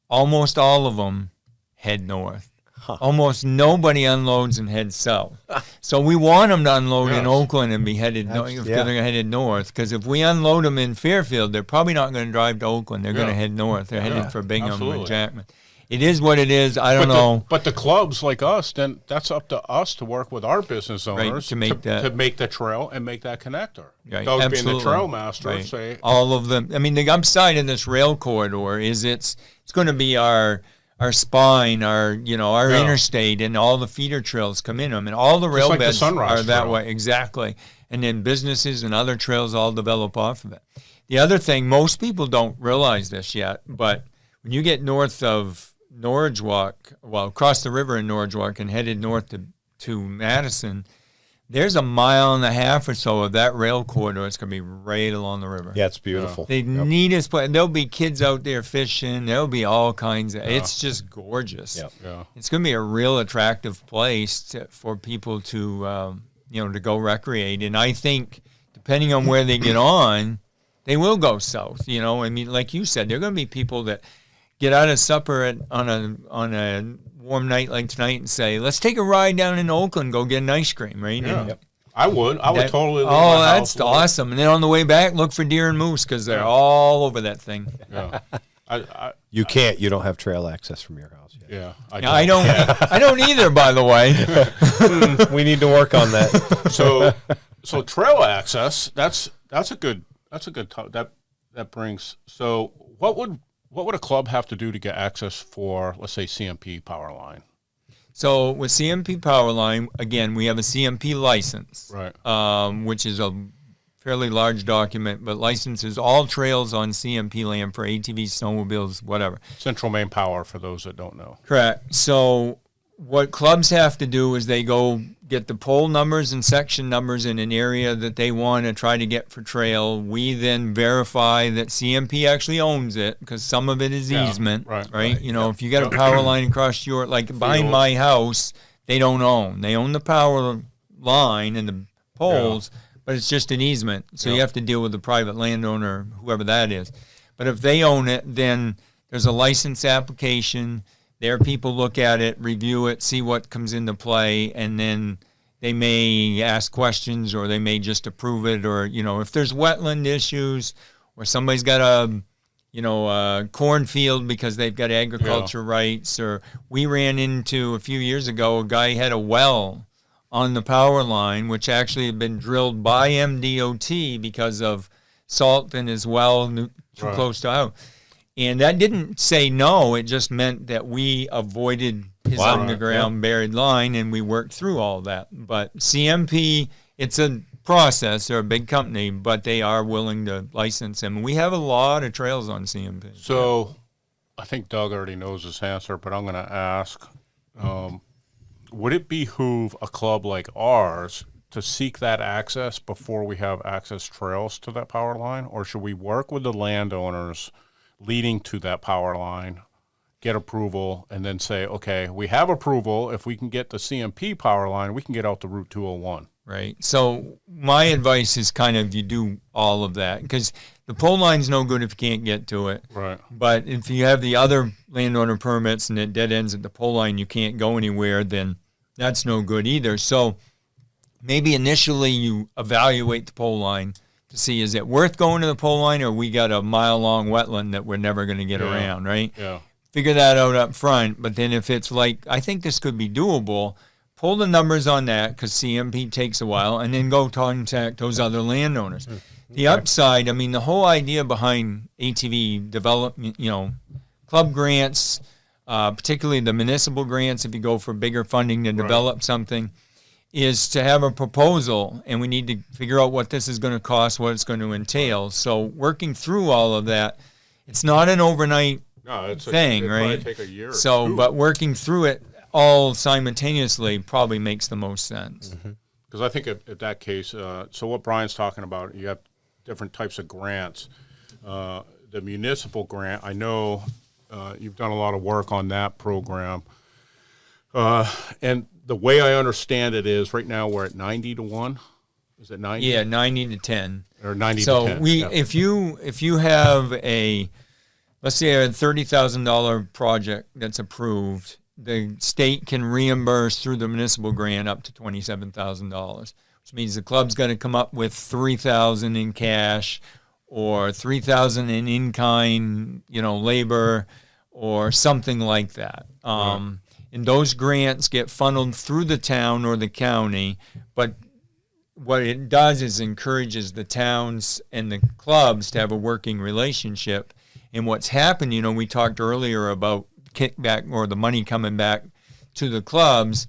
almost all of them head north. Almost nobody unloads and heads south. So we want them to unload in Oakland and be headed north, they're headed north. Because if we unload them in Fairfield, they're probably not going to drive to Oakland. They're going to head north. They're headed for Bingham and Jackman. It is what it is. I don't know. But the clubs like us, then that's up to us to work with our business owners to make the trail and make that connector. Right. Those Absolutely. being the trail master, Right. say all of them. I mean, the upside in this rail corridor is it's going to be our spine, our interstate, and all the feeder trails come in them, and all the rail like the beds Sunrise are that Trail. way exactly. And then businesses and other trails all develop off of it. The other thing, most people don't realize this yet, but when you get north of Norridgewock, across the river in Norridgewock and headed north to Madison, there's 1.5 miles or so of that rail corridor. It's going to be right along the river. Yeah, it's beautiful. The neatest place. There'll be kids out there fishing. There'll be all kinds of. It's just gorgeous. Yep. Yeah. It's going to be a real attractive place for people to to go recreate. And I think depending on where they get on, they will go south. Like you said, there are going to be people that get out of supper on a warm night like tonight and say, let's take a ride down in Oakland, go get an ice cream, right? Yeah. And I would totally leave oh, my that's house awesome. And then on the way back, look for deer and moose because they're all over that thing. Yeah. You don't have trail access from your house yet. Yeah. I don't either, by the way. We need to work on that. So trail access, that brings, so what would a club have to do to get access for, let's say, CMP power line? So with CMP Powerline, again, we have a CMP license, right? Which is a fairly large document, but licenses all trails on CMP land for ATVs, snowmobiles, whatever. Central Maine Power, for those that don't know. Correct. So what clubs have to do is they go get the pole numbers and section numbers in an area that they want to try to get for trail. We then verify that CMP actually owns it, because some of it is easement, right? You know, if you got a power line across your, like behind my house, they don't own. They own the power line and the poles, but it's just an easement. So you have to deal with the private landowner, whoever that is. But if they own it, then there's a license application. Their people look at it, review it, see what comes into play, and then they may ask questions, or they may just approve it. Or, you know, if there's wetland issues, or somebody's got a cornfield because they've got agriculture rights. Or we ran into, a few years ago, a guy had a well on the power line, which actually had been drilled by MDOT because of salt in his well too close to house. And that didn't say no. It just meant that we avoided his underground buried line, and we worked through all that. But CMP, it's a process. They're a big company, but they are willing to license him. We have a lot of trails on CMP. So I think Doug already knows this answer, but I'm going to ask, would it behoove a club like ours to seek that access before we have access trails to that power line? Or should we work with the landowners leading to that power line, get approval, and then say, okay, we have approval. If we can get the CMP power line, we can get out to Route 201. Right. So my advice is kind of, you do all of that, because the pole line's no good if you can't get to it. Right. But if you have the other landowner permits and it dead ends at the pole line, you can't go anywhere, then that's no good either. So maybe initially you evaluate the pole line to see, is it worth going to the pole line, or we got a mile-long wetland that we're never going to get around, right? Yeah. Figure that out up front. But then if it's like, I think this could be doable, pull the numbers on that, because CMP takes a while, and then go contact those other landowners. The upside, I mean, the whole idea behind ATV development, you know, club grants, particularly the municipal grants, if you go for bigger funding to develop something, is to have a proposal, and we need to figure out what this is going to cost, what it's going to entail. So working through all of that, it's not an overnight thing, right? Take a year or so, two. But working through it all simultaneously probably makes the most sense. Because I think at that case, so what Brian's talking about, you have different types of grants. The municipal grant, I know you've done a lot of work on that program. And the way I understand it is, right now we're at 90 to 1. Is it 90? Yeah, 90 to 10. Or 90 so to 10. If you have a, let's say, a $30,000 project that's approved, the state can reimburse through the municipal grant up to $27,000, which means the club's going to come up with $3,000 in cash, or $3,000 in in-kind, you know, labor, or something like that. And those grants get funneled through the town or the county, but what it does is encourages the towns and the clubs to have a working relationship. And what's happened, you know, we talked earlier about kickback, or the money coming back to the clubs.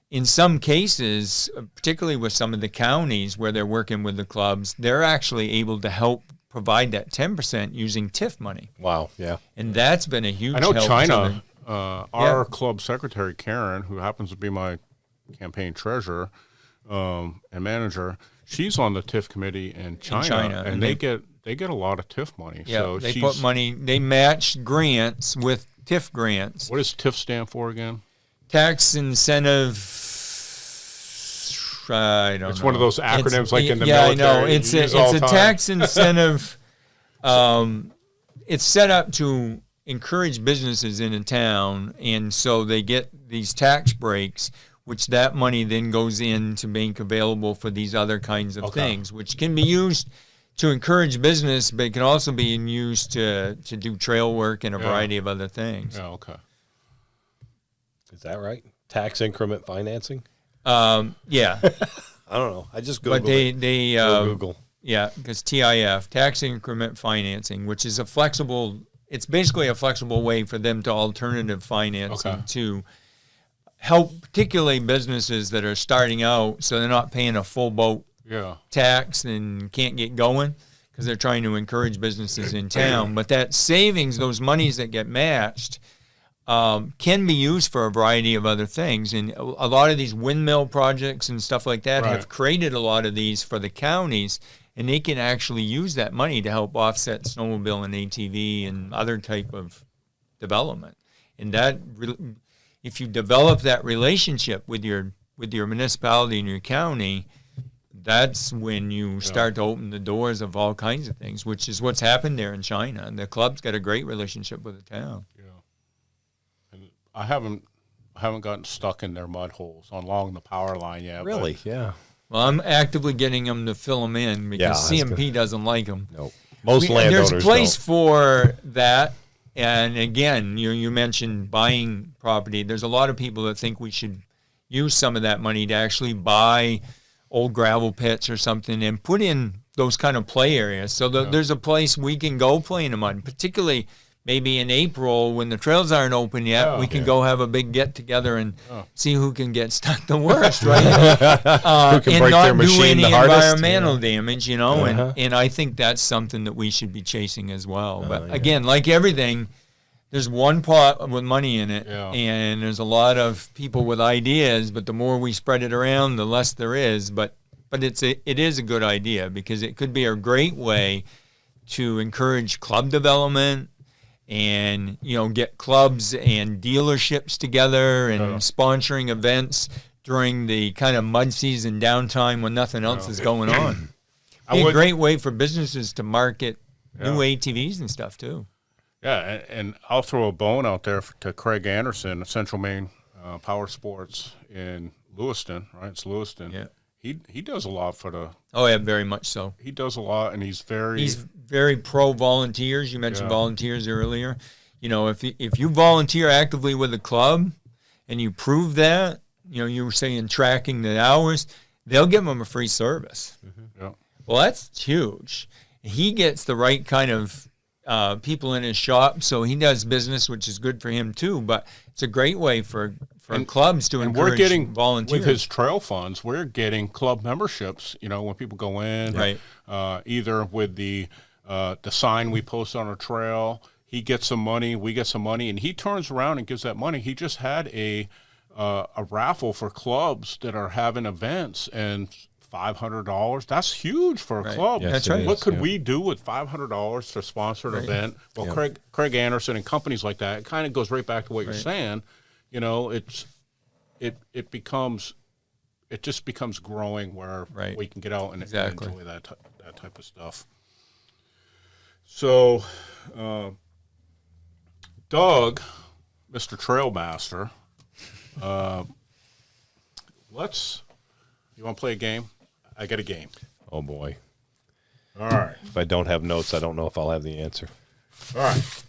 In some cases, particularly with some of the counties where they're working with the clubs, they're actually able to help provide that 10% using TIF money. Wow, yeah. And that's been a huge I know help. China, our club secretary, Karen, who happens to be my campaign treasurer and manager, she's on the TIF committee in China, and they get a lot of TIF money. Yeah, so they put money, they match grants with TIF grants. What does TIF stand for again? Tax incentive. I don't know. It's one of those acronyms in the military. Yeah, I know. It's a tax incentive. It's set up to encourage businesses in a town, and so they get these tax breaks, which that money then goes into being available for these other kinds of things, which can be used to encourage business, but it can also be used to do trail work and a variety of other things. Yeah, okay. Is that right? Tax increment financing? Yeah. I don't know. I just Googled but they Google. Yeah, because TIF, tax increment financing, which is it's basically a flexible way for them to alternative financing to help particularly businesses that are starting out, so they're not paying a full boat tax and can't get going, because they're trying to encourage businesses in town. But that savings, those monies that get matched, can be used for a variety of other things. And a lot of these windmill projects and stuff like that have created a lot of these for the counties, and they can actually use that money to help offset snowmobile and ATV and other type of development. And that, if you develop that relationship with your municipality and your county, that's when you start to open the doors of all kinds of things, which is what's happened there in China. And the club's got a great relationship with the town. Yeah. And I haven't gotten stuck in their mud holes along the power line yet. Really? Yeah. Well, I'm actively getting them to fill them in because CMP doesn't like them. No. Most landowners There's a place for that. And again, you mentioned buying property. There's a lot of people that think we should use some of that money to actually buy old gravel pits or something and put in those kind of play areas. So there's a place we can go play in the mud, particularly maybe in April when the trails aren't open yet. We can go have a big get together and see who can get stuck the worst, right? Who can and break not their machine do any the hardest. environmental damage, and I think that's something that we should be chasing as well. But again, like everything, there's one pot with money in it, and there's a lot of people with ideas, but the more we spread it around, the less there is. But it is a good idea because it could be a great way to encourage club development and, get clubs and dealerships together and sponsoring events during the kind of mud season downtime when nothing else is going on. Be a great way for businesses to market new ATVs and stuff too. Yeah, and I'll throw a bone out there to Craig Anderson, Central Maine Power Sports in Lewiston, right? It's Lewiston. Yeah. He does a lot for the... Oh, yeah, very much so. He does a lot, and he's very pro-volunteers. You mentioned volunteers earlier. If you volunteer actively with a club and you prove that, you were saying tracking the hours, they'll give them a free service. Mm-hmm. Yeah. Well, that's huge. He gets the right kind of people in his shop, so he does business, which is good for him too. But it's a great way for clubs to encourage volunteers. With his trail funds, we're getting club memberships. When people go in, right? Either with the sign we post on our trail, he gets some money, we get some money, and he turns around and gives that money. He just had a raffle for clubs that are having events and. $500. That's huge for a club. Yes, that's right. What could we do with $500 to sponsor an event? Well, Craig Anderson and companies like that. It kind of goes right back to what you're saying. It just becomes growing where we can get out and enjoy that type of stuff. So, Doug, Mr. Trailmaster, you want to play a game? I got a game. Oh, boy. All right. If I don't have notes, I don't know if I'll have the answer. All right.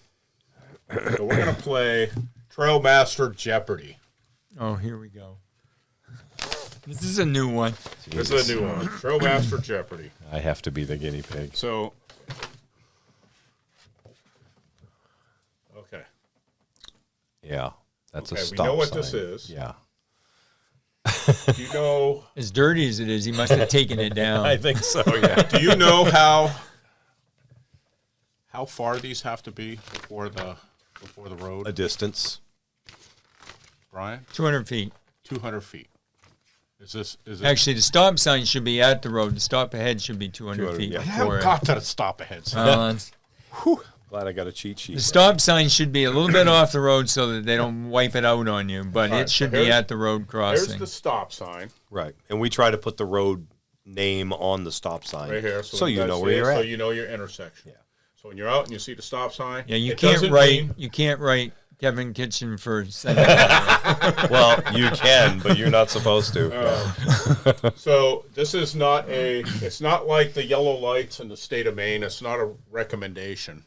So we're going to play Trailmaster Jeopardy. Oh, here we go. This is a new one. Jesus. This is a new one. Trailmaster Jeopardy. I have to be the guinea pig. So, okay. Yeah. That's a stop we know what sign. this is. Yeah. Do you know? As dirty as it is, he must have taken it down. I think so, yeah. Do you know how far these have to be before the road? A distance. Brian? 200 feet. 200 feet. Is it? Actually, the stop sign should be at the road. The stop ahead should be 200 feet. I haven't got to the stop ahead sign. Glad I got a cheat sheet. The stop sign should be a little bit off the road so that they don't wipe it out on you, but it should be at the road crossing. There's the stop sign. Right. And we try to put the road name on the stop sign. Right here. So you know where you're at. So you know your intersection. Yeah. So when you're out and you see the stop sign. Yeah, you can't write Kevin Kitchen for second. Well, you can, but you're not supposed to. So this is it's not like the yellow lights in the state of Maine. It's not a recommendation.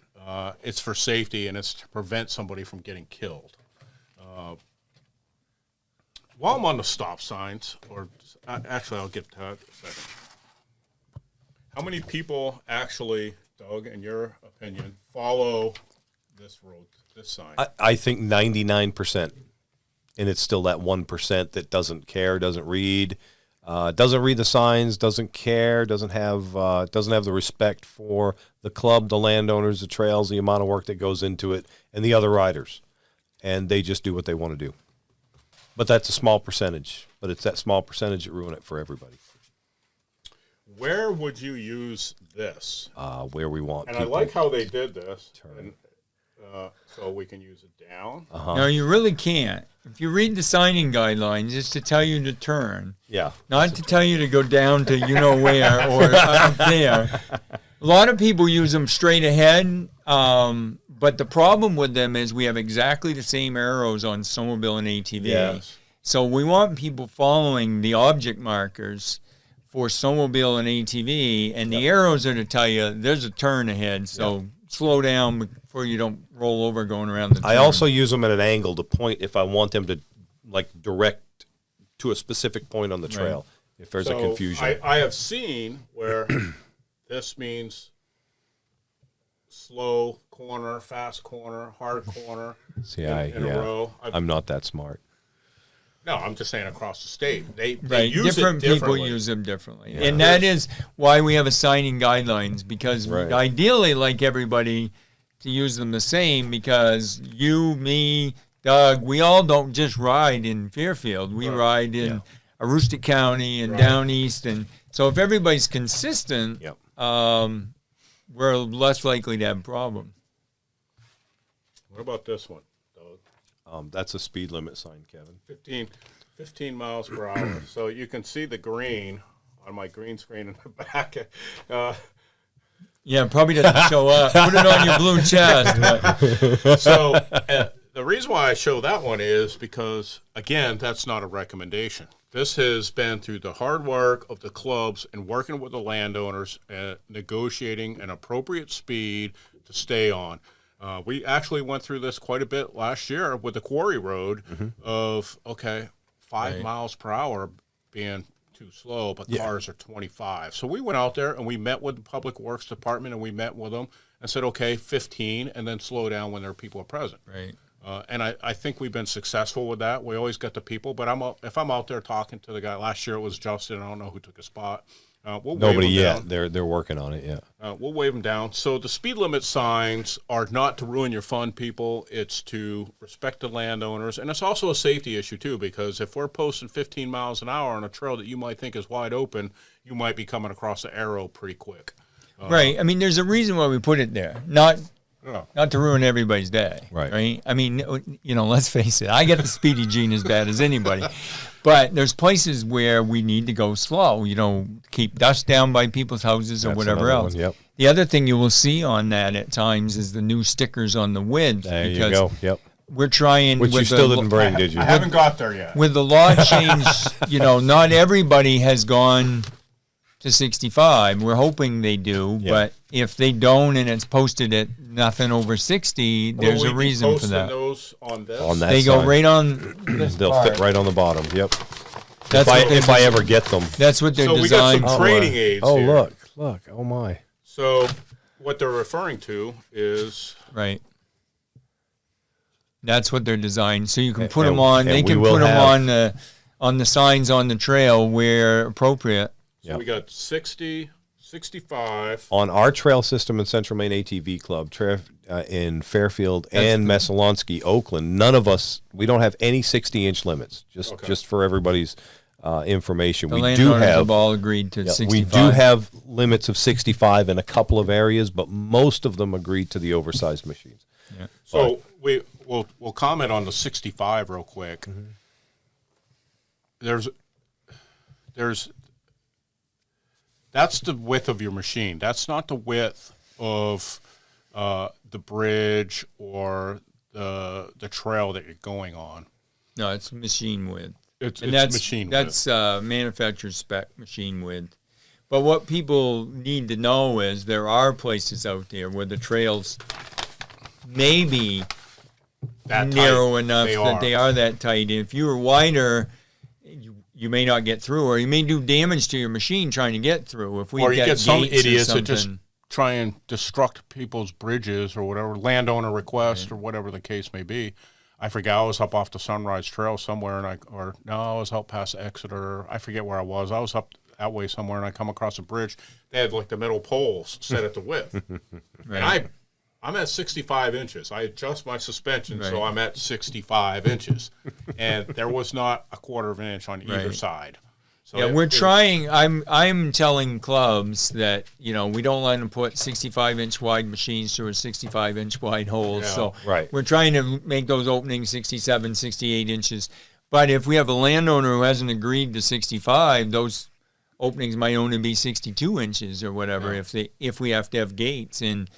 It's for safety, and it's to prevent somebody from getting killed. While I'm on the stop signs, actually I'll get to that in a second. How many people actually, Doug, in your opinion, follow this road, this sign? I think 99%. And it's still that 1% that doesn't care, doesn't read the signs, doesn't care, doesn't have the respect for the club, the landowners, the trails, the amount of work that goes into it, and the other riders. and they just do what they want to do. But that's a small percentage. But it's that small percentage that ruin it for everybody. Where would you use this? Where we want. And people. I like how they did this. And, so we can use it down. No, you really can't. If you read the signing guidelines, it's to tell you to turn. Yeah. Not to tell you to go down to you know where or up there. A lot of people use them straight ahead, but the problem with them is we have exactly the same arrows on snowmobile and ATV. Yes. So we want people following the object markers for snowmobile and ATV, and the arrows are to tell you there's a turn ahead, so slow down before you don't roll over going around the turn. I also use them at an angle to point if I want them to like direct to a specific point on the trail if there's a confusion. I have seen where this means slow corner, fast corner, hard corner in a row. I'm not that smart. No, I'm just saying across the state. They use different it differently. people use them differently. And that is why we have a signing guidelines, because we ideally like everybody to use them the same, because you, me, Doug, we all don't just ride in Fairfield. We ride in Aroostook County and down east. And so if everybody's consistent, we're less likely to have problems. What about this one, Doug? That's a speed limit sign, Kevin. 15 miles per hour. So you can see the green on my green screen in the back. Yeah, probably doesn't show up. Put it on your blue chest. So the reason why I show that one is because, again, that's not a recommendation. This has been through the hard work of the clubs and working with the landowners and negotiating an appropriate speed to stay on. We actually went through this quite a bit last year with the quarry road of, 5 miles per hour being too slow, but cars are 25. So we went out there and we met with the Public Works Department and we met with them and said, 15, and then slow down when there are people present. Right. And I think we've been successful with that. We always get the people, but if I'm out there talking to the guy, last year it was Justin, I don't know who took a spot. We'll Nobody wave yet. them Down. They're working on it. We'll wave them down. So the speed limit signs are not to ruin your fun, people. It's to respect the landowners, and it's also a safety issue too. Because if we're posting 15 miles an hour on a trail that you might think is wide open, you might be coming across the arrow pretty quick. Right. I mean, there's a reason why we put it there. Not to ruin everybody's day. Right. I mean, let's face it. I get the speedy gene as bad as anybody. But there's places where we need to go slow, keep dust down by people's houses or whatever else. The other thing you will see on that at times is the new stickers on the width. There you go. Yep. We're trying. Which you still didn't bring, did you? I haven't got there yet. With the law change, not everybody has gone to 65. We're hoping they do, but if they don't and it's posted at nothing over 60, there's a reason for that. Those on this? On that they sign. go right on this They'll part. fit right on the bottom. Yep. That's if I ever get them. That's what they're So we designed got some training aids Oh, here. look. Oh, my. So what they're referring to is Right. That's what they're designed. So you can put And- them on. and They we can will put them have- on the signs on the trail where appropriate. so we got 60, 65. On our trail system in Central Maine ATV Club, in Fairfield and Messalonskee, Oakland, none of us, we don't have any 60-inch limits, just for everybody's information. The We do landowners have have all agreed to 65. we do have limits of 65 in a couple of areas, but most of them agreed to the oversized machines. Yeah. So we'll comment on the 65 real quick. There's that's the width of your machine. That's not the width of the bridge or the trail that you're going on. No, it's machine width. It's width. machine That's manufacturer's spec machine width. But what people need to know is there are places out there where the trails may be that narrow tight. enough that they are that tight. If you were wider, you may not get through, or you may do damage to your machine trying to get through. If we or you get some gates or idiots that just something. try and destruct people's bridges or whatever, landowner request or whatever the case may be. I forget, I was up off the Sunrise Trail somewhere, and I was out past Exeter. I forget where I was. I was up that way somewhere, and I come across a bridge. They had like the middle poles set at the width. Right. And I'm at 65 inches. I adjust my suspension, so Right. I'm at 65 inches. And there was not a quarter of an inch on either Right. side. So Yeah, we're trying. I'm telling clubs that we don't let them put 65-inch wide machines through a 65-inch wide hole. Yeah. So Right. we're trying to make those openings 67, 68 inches. But if we have a landowner who hasn't agreed to 65, those openings might only be 62 inches or whatever. If we have to have gates, and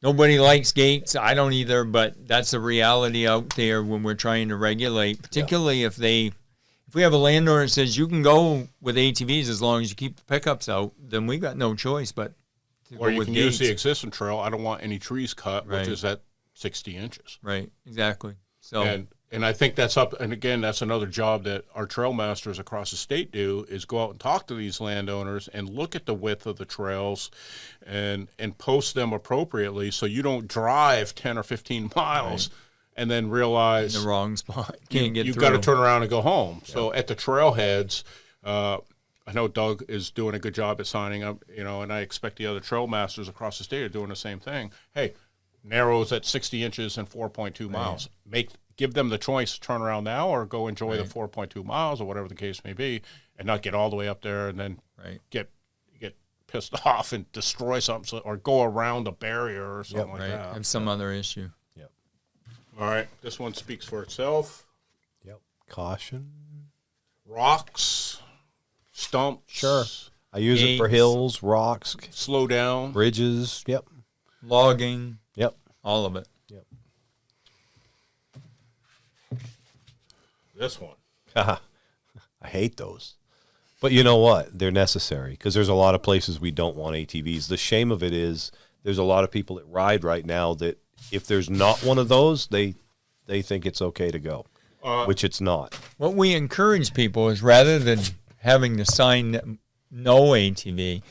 nobody likes gates. I don't either. But that's a reality out there when we're trying to regulate, particularly if we have a landowner that says you can go with ATVs as long as you keep the pickups out, then we've got no choice but to Or go you with can gates. use the existing trail. I don't want any trees cut, Right. which is at 60 inches. Right, exactly. So And I think that's up. And again, that's another job that our trail masters across the state do, is go out and talk to these landowners and look at the width of the trails and post them appropriately, so you don't drive 10 or 15 miles and then realize in the wrong spot. Can't get you've through. got to turn around and go home. So at the trailheads, I know Doug is doing a good job at signing up, and I expect the other trail masters across the state are doing the same thing. Hey, narrows at 60 inches and 4.2 miles. Give them the choice to turn around now or go enjoy the 4.2 miles or whatever the case may be, and not get all the way up there and then get pissed off and destroy something, or go around a barrier or something like that. Have some other issue. Yep. All right, this one speaks for itself. Yep. Caution. Rocks, stumps. Sure. I use it for Gates. hills, rocks, Slow down. bridges. Yep. Logging, Yep. all of it. Yep. This one. I hate those. But you know what? They're necessary, because there's a lot of places we don't want ATVs. The shame of it is there's a lot of people that ride right now that if there's not one of those, they think it's okay to go, which it's not. What we encourage people is, rather than having the sign no ATV,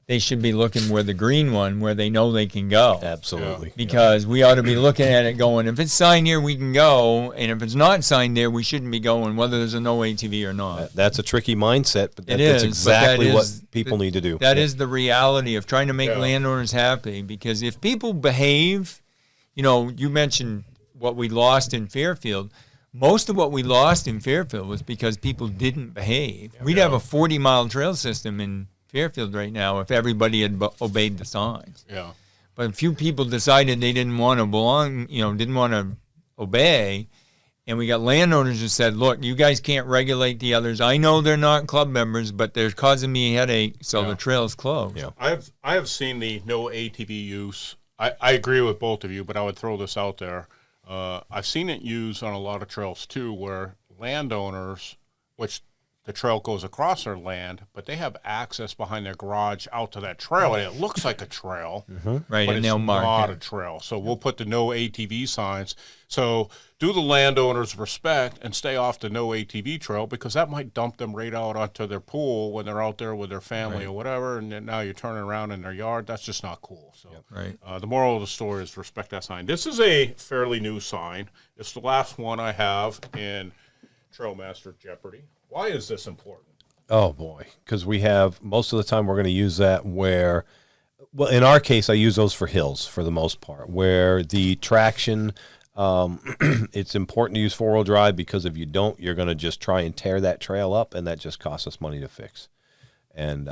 they should be looking where the green one, where they know they can go. Absolutely. Because we ought to be looking at it going, if it's signed here, we can go. And if it's not signed there, we shouldn't be going, whether there's a no ATV or not. That's a tricky mindset, but It that's is, exactly but that what is people need to do. That is the reality of trying to make Yeah. landowners happy. Because if people behave, you mentioned what we lost in Fairfield. Most of what we lost in Fairfield was because people didn't behave. We'd have a 40-mile trail system in Fairfield right now if everybody had obeyed the signs. Yeah. But a few people decided they didn't want to didn't want to obey. And we got landowners who said, look, you guys can't regulate the others. I know they're not club members, but they're causing me a headache, so the trail's closed. Yeah. I have seen the no ATV use. I agree with both of you, but I would throw this out there. I've seen it used on a lot of trails too, where landowners, which the trail goes across their land, but they have access behind their garage out to that trail, and it looks like a trail, Right, but and it's they'll mark not it. a trail. So we'll put the no ATV signs. So do the landowners respect and stay off the no ATV trail, because that might dump them right out onto their pool when they're out there with their family or whatever, and then now you're turning around in their yard. That's just not cool. So Right. the moral of the story is respect that sign. This is a fairly new sign. It's the last one I have in Trailmaster Jeopardy. Why is this important? Oh boy, because we have most of the time we're going to use that where, well, in our case, I use those for hills for the most part, where the traction, it's important to use four-wheel drive, because if you don't, you're going to just try and tear that trail up, and that just costs us money to fix. And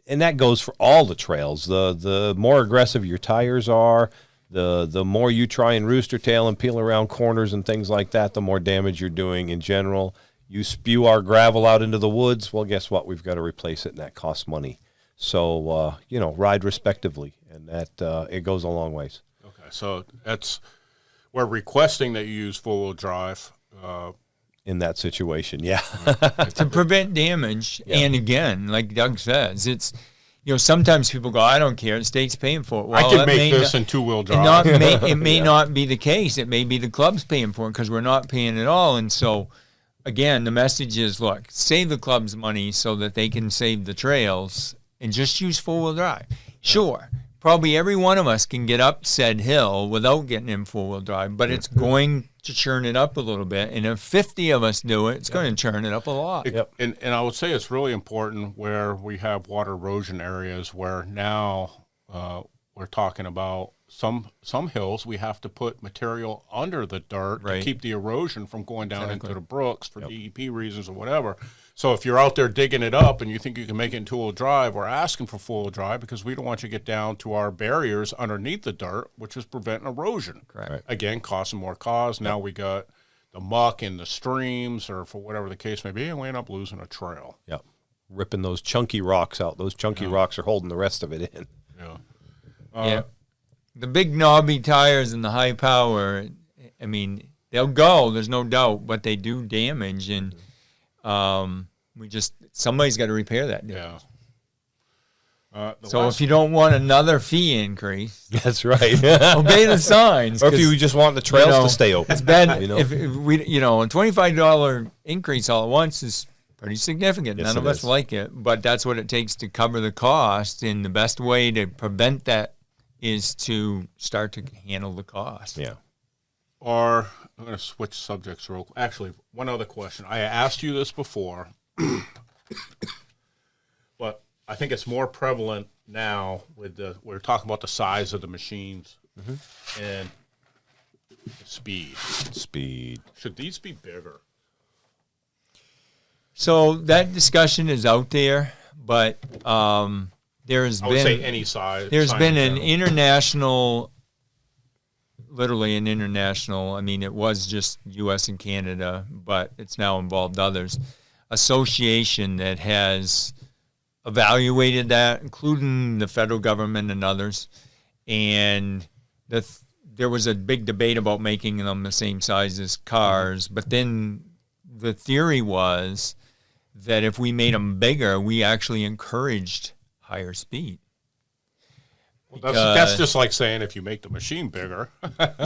and that goes for all the trails. The more aggressive your tires are, the more you try and rooster tail and peel around corners and things like that, the more damage you're doing in general. You spew our gravel out into the woods, well, guess what? We've got to replace it, and that costs money. So, ride respectively, and that it goes a long ways. Okay, so we're requesting that you use four-wheel drive. In that situation, yeah. To prevent damage. And again, like Doug says, it's, sometimes people go, I don't care, the state's paying for it. Well, I can that make may this not- in two-wheel It, drive. it may not be the case. It may be the club's paying for it because we're not paying at all. And so, again, the message is, look, save the club's money so that they can save the trails and just use four-wheel drive. Sure, probably every one of us can get up said hill without getting in four-wheel drive, but it's going to churn it up a little bit. And if 50 of us do it, it's going to churn it up a lot. And I would say it's really important where we have water erosion areas where now we're talking about some hills we have to put material under the dirt to keep the erosion from going down into the brooks for DEP reasons or whatever. So if you're out there digging it up and you think you can make it in two-wheel drive, we're asking for four-wheel drive because we don't want you to get down to our barriers underneath the dirt, which is preventing erosion. Correct. Right. Again, costing more costs. Now we got the muck in the streams or for whatever the case may be, and we end up losing a trail. Yep. Ripping those chunky rocks out. Those chunky rocks are holding the rest of it in. Yeah. Yeah. The big knobby tires and the high power, I mean, they'll go, there's no doubt, but they do damage, and somebody's got to repair that damage. Yeah. So if you don't want another fee increase, that's right. obey the signs. Or if you just want the trails to stay open. It's bad. If we, a $25 increase all at once is pretty significant. Yes, None of us like it, but that's what it takes to cover the cost. And the best way to prevent that is to start to handle the cost. Yeah. Or I'm going to switch subjects real quick. Actually, one other question. I asked you this before, but I think it's more prevalent now with we're talking about the size of the machines and the speed. Speed. Should these be bigger? So that discussion is out there, but there's I would say any size. There's been an international, literally an international, I mean, it was just U.S. and Canada, but it's now involved others, association that has evaluated that, including the federal government and others. And there was a big debate about making them the same size as cars, but then the theory was that if we made them bigger, we actually encouraged higher speed. Well, that's just like saying if you make the machine bigger.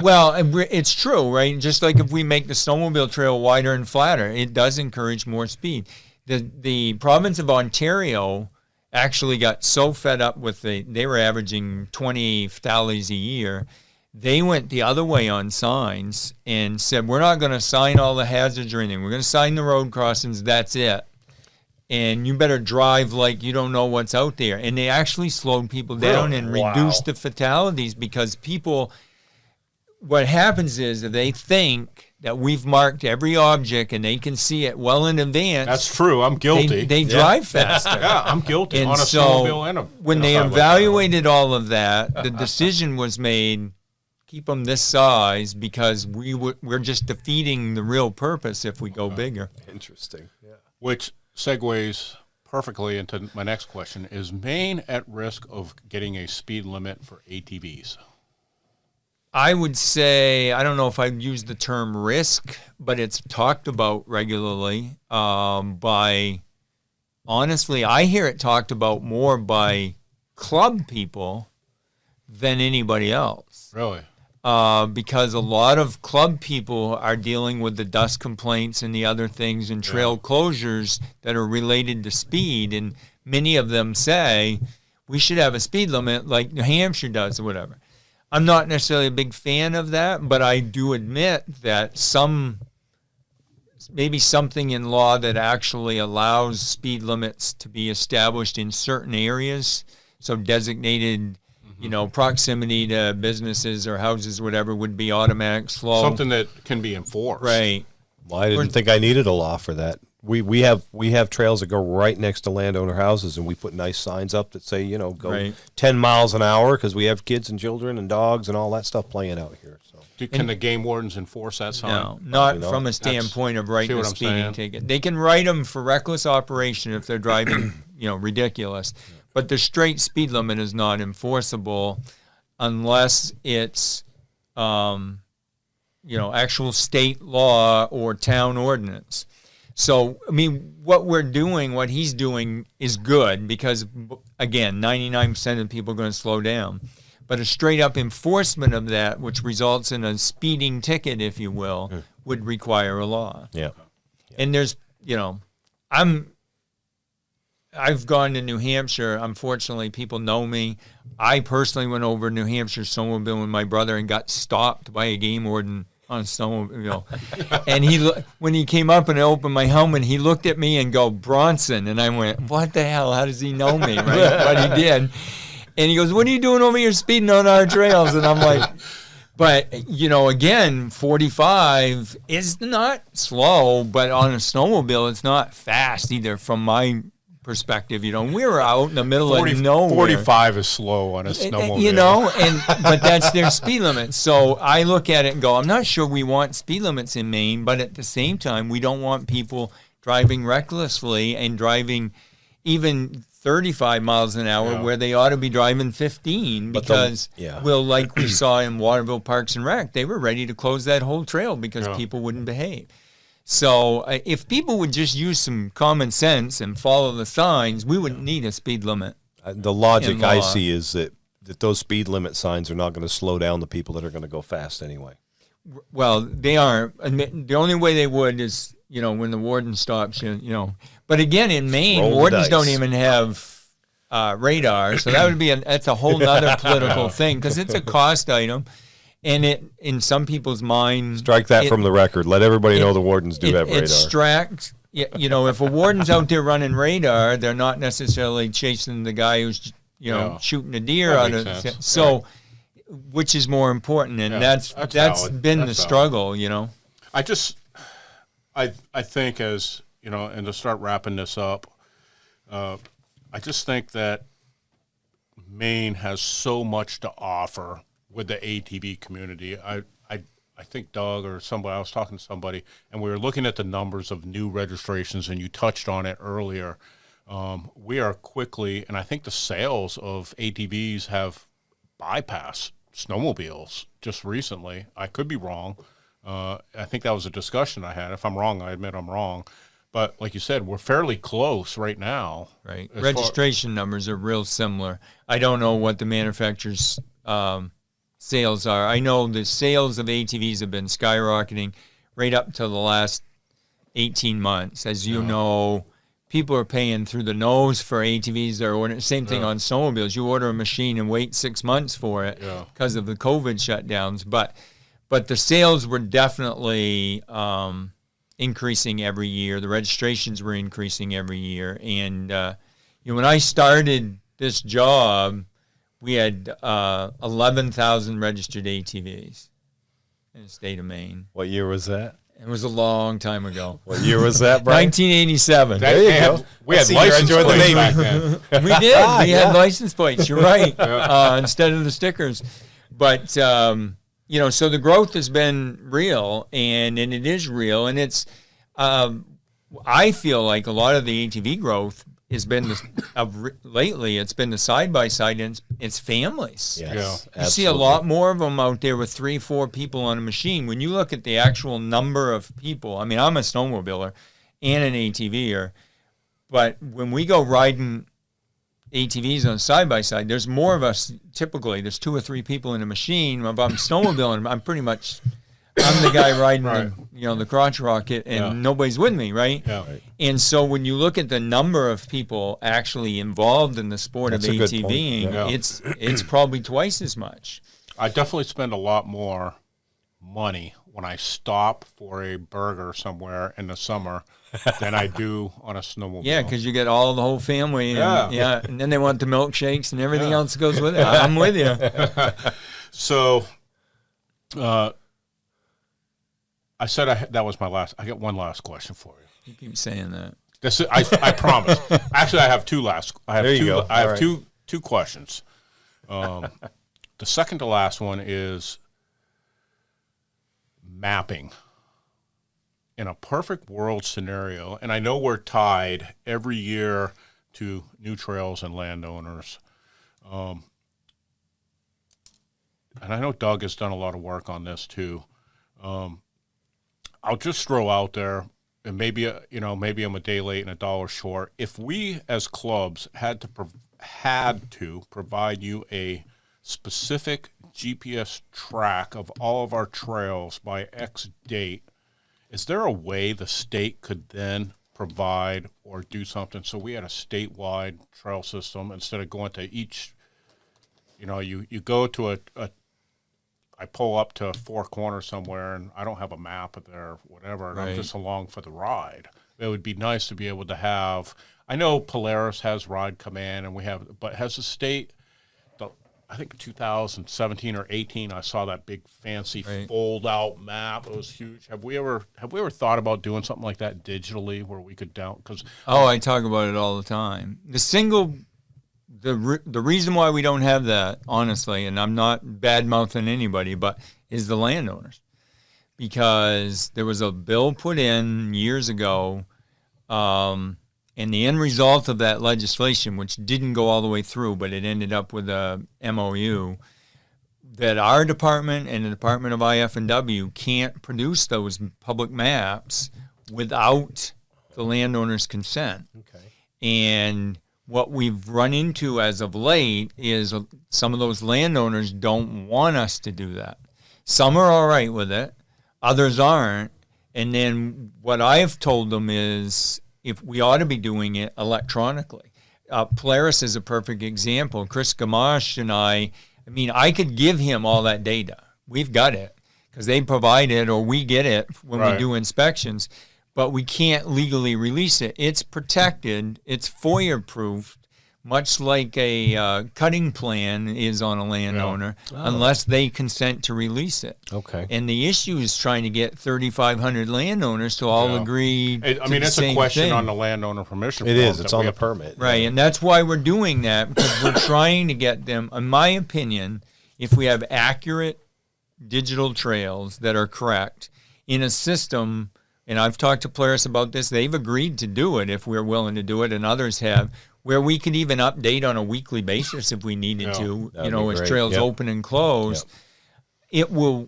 Well, it's true, right? Just like if we make the snowmobile trail wider and flatter, it does encourage more speed. The province of Ontario actually got so fed up with they were averaging 20 fatalities a year. They went the other way on signs and said, we're not going to sign all the hazards or anything. We're going to sign the road crossings. That's it. And you better drive like you don't know what's out there. And they actually slowed people down and reduced the fatalities because what happens is that they think that we've marked every object and they can see it well in advance. That's true. I'm guilty. They drive faster. Yeah, I'm guilty and on a snowmobile and a when they evaluated all of that, the decision was made, keep them this size because we're just defeating the real purpose if we go bigger. Interesting. Yeah. Which segues perfectly into my next question. Is Maine at risk of getting a speed limit for ATVs? I would say, I don't know if I'd use the term risk, but it's talked about regularly honestly, I hear it talked about more by club people than anybody else. Really? Because a lot of club people are dealing with the dust complaints and the other things and trail closures that are related to speed. And many of them say we should have a speed limit like New Hampshire does or whatever. I'm not necessarily a big fan of that, but I do admit that maybe something in law that actually allows speed limits to be established in certain areas, so designated proximity to businesses or houses, whatever, would be automatic slow. Something that can be enforced. Right. Well, I didn't think I needed a law for that. We have trails that go right next to landowner houses, and we put nice signs up that say, go 10 miles an hour because we have kids and children and dogs and all that stuff playing out here. So can the game wardens enforce that sign? No, not from a standpoint of writing a speeding ticket. They can write them for reckless operation if they're driving, ridiculous. But the straight speed limit is not enforceable unless it's, actual state law or town ordinance. So, I mean, what he's doing is good because, again, 99% of people are going to slow down. But a straight-up enforcement of that, which results in a speeding ticket, if you will, would require a law. Yeah. And there's, I've gone to New Hampshire. Unfortunately, people know me. I personally went over to New Hampshire snowmobile with my brother and got stopped by a game warden on a snowmobile. And when he came up and I opened my helmet, he looked at me and go, Bronson. And I went, what the hell? How does he know me? Right? But he did. And he goes, "What are you doing over here speeding on our trails?" And I'm like, but, again, 45 is not slow, but on a snowmobile, it's not fast either from my perspective. We were out in the middle of nowhere. 45 is slow on a snowmobile. But that's their speed limit. So I look at it and go, I'm not sure we want speed limits in Maine, but at the same time, we don't want people driving recklessly and driving even 35 miles an hour where they ought to be driving 15 because, like we saw in Waterville Parks and Rec, they were ready to close that whole trail because people wouldn't behave. So if people would just use some common sense and follow the signs, we wouldn't need a speed limit. The logic I see is that those speed limit signs are not going to slow down the people that are going to go fast anyway. Well, they aren't. The only way they would is, when the warden stops you, But again, in Maine, wardens don't even have radar, so that would be that's a whole other political thing because it's a cost item, and it in some people's minds. Strike that from the record. Let everybody know the wardens do have radar. It distracts. If a warden's out there running radar, they're not necessarily chasing the guy who's shooting a deer out of. So, which is more important, and that's been the struggle. I think as and to start wrapping this up, I just think that Maine has so much to offer with the ATV community. I think Doug or somebody, I was talking to somebody, and we were looking at the numbers of new registrations, and you touched on it earlier. We are quickly, and I think the sales of ATVs have bypassed snowmobiles just recently. I could be wrong. I think that was a discussion I had. If I'm wrong, I admit I'm wrong. But like you said, we're fairly close right now. Right. Registration numbers are real similar. I don't know what the manufacturer's sales are. I know the sales of ATVs have been skyrocketing right up to the last 18 months. As you know, people are paying through the nose for ATVs. They're ordering, same thing on snowmobiles. You order a machine and wait 6 months for it because of the COVID shutdowns. But the sales were definitely increasing every year. The registrations were increasing every year. And when I started this job, we had 11,000 registered ATVs in the state of Maine. What year was that? It was a long time ago. What year was that, Brian? 1987. There you go. We had license plates back then. We did. We had license plates. You're right. Instead of the stickers. But, so the growth has been real, and it is real. And it's, I feel like a lot of the ATV growth has been lately. It's been the side-by-side, and it's families. Yes, you see a lot more of them out there with 3-4 people on a machine. When you look at the actual number of people, I mean, I'm a snowmobiler and an ATVer, but when we go riding ATVs on side-by-side, there's more of us typically. There's 2 or 3 people in a machine. If I'm snowmobiling, I'm the guy riding the crotch rocket, and nobody's with me, right? Yeah. Right. And so when you look at the number of people actually involved in the sport of ATVing, it's probably twice as much. I definitely spend a lot more money when I stop for a burger somewhere in the summer than I do on a snowmobile. Yeah, because you get the whole family, and, and then they want the milkshakes and everything else that goes with it. I'm with you. So, I said that was my last. I got one last question for you. You keep saying that. This is, I promise. Actually, I have two last. I have there you two. go. I have two questions. The second to last one is mapping. In a perfect world scenario, and I know we're tied every year to new trails and landowners, and I know Doug has done a lot of work on this too. I'll just throw out there, and maybe I'm a day late and $1 short. If we as clubs had to provide you a specific GPS track of all of our trails by X date, is there a way the state could then provide or do something so we had a statewide trail system instead of going to each? You go to I pull up to Four Corners somewhere, and I don't have a map of there, whatever, and I'm just along for the ride. It would be nice to be able to have. I know Polaris has Ride Command, and but has the state I think 2017 or 18, I saw that big fancy Right. fold out map. It was huge. Have we ever thought about doing something like that digitally where we could because Oh, I talk about it all the time. The reason why we don't have that, honestly, and I'm not bad mouthing anybody, but is the landowners, because there was a bill put in years ago, and the end result of that legislation, which didn't go all the way through, but it ended up with a MOU, that our department and the Department of IF&W can't produce those public maps without the landowner's consent. Okay. And what we've run into as of late is some of those landowners don't want us to do that. Some are all right with it, others aren't. And then what I've told them is if we ought to be doing it electronically. Polaris is a perfect example. Chris Gamache and I mean, I could give him all that data. We've got it because they provide it or we get it when we do inspections. But we can't legally release it. It's protected. It's FOIA-proofed, much like a cutting plan is on a landowner, unless they consent to release it. Okay. And the issue is trying to get 3,500 landowners to all agree I mean, it's a question thing. on the landowner permission. It is. form It's that on we the have- permit. Right, and that's why we're doing that, because we're trying to get them, in my opinion, if we have accurate digital trails that are correct in a system. And I've talked to Polaris about this. They've agreed to do it if we're willing to do it, and others have, where we could even update on a weekly basis if we needed to, That'd you know, be as great. trails Yep. open and close. It will,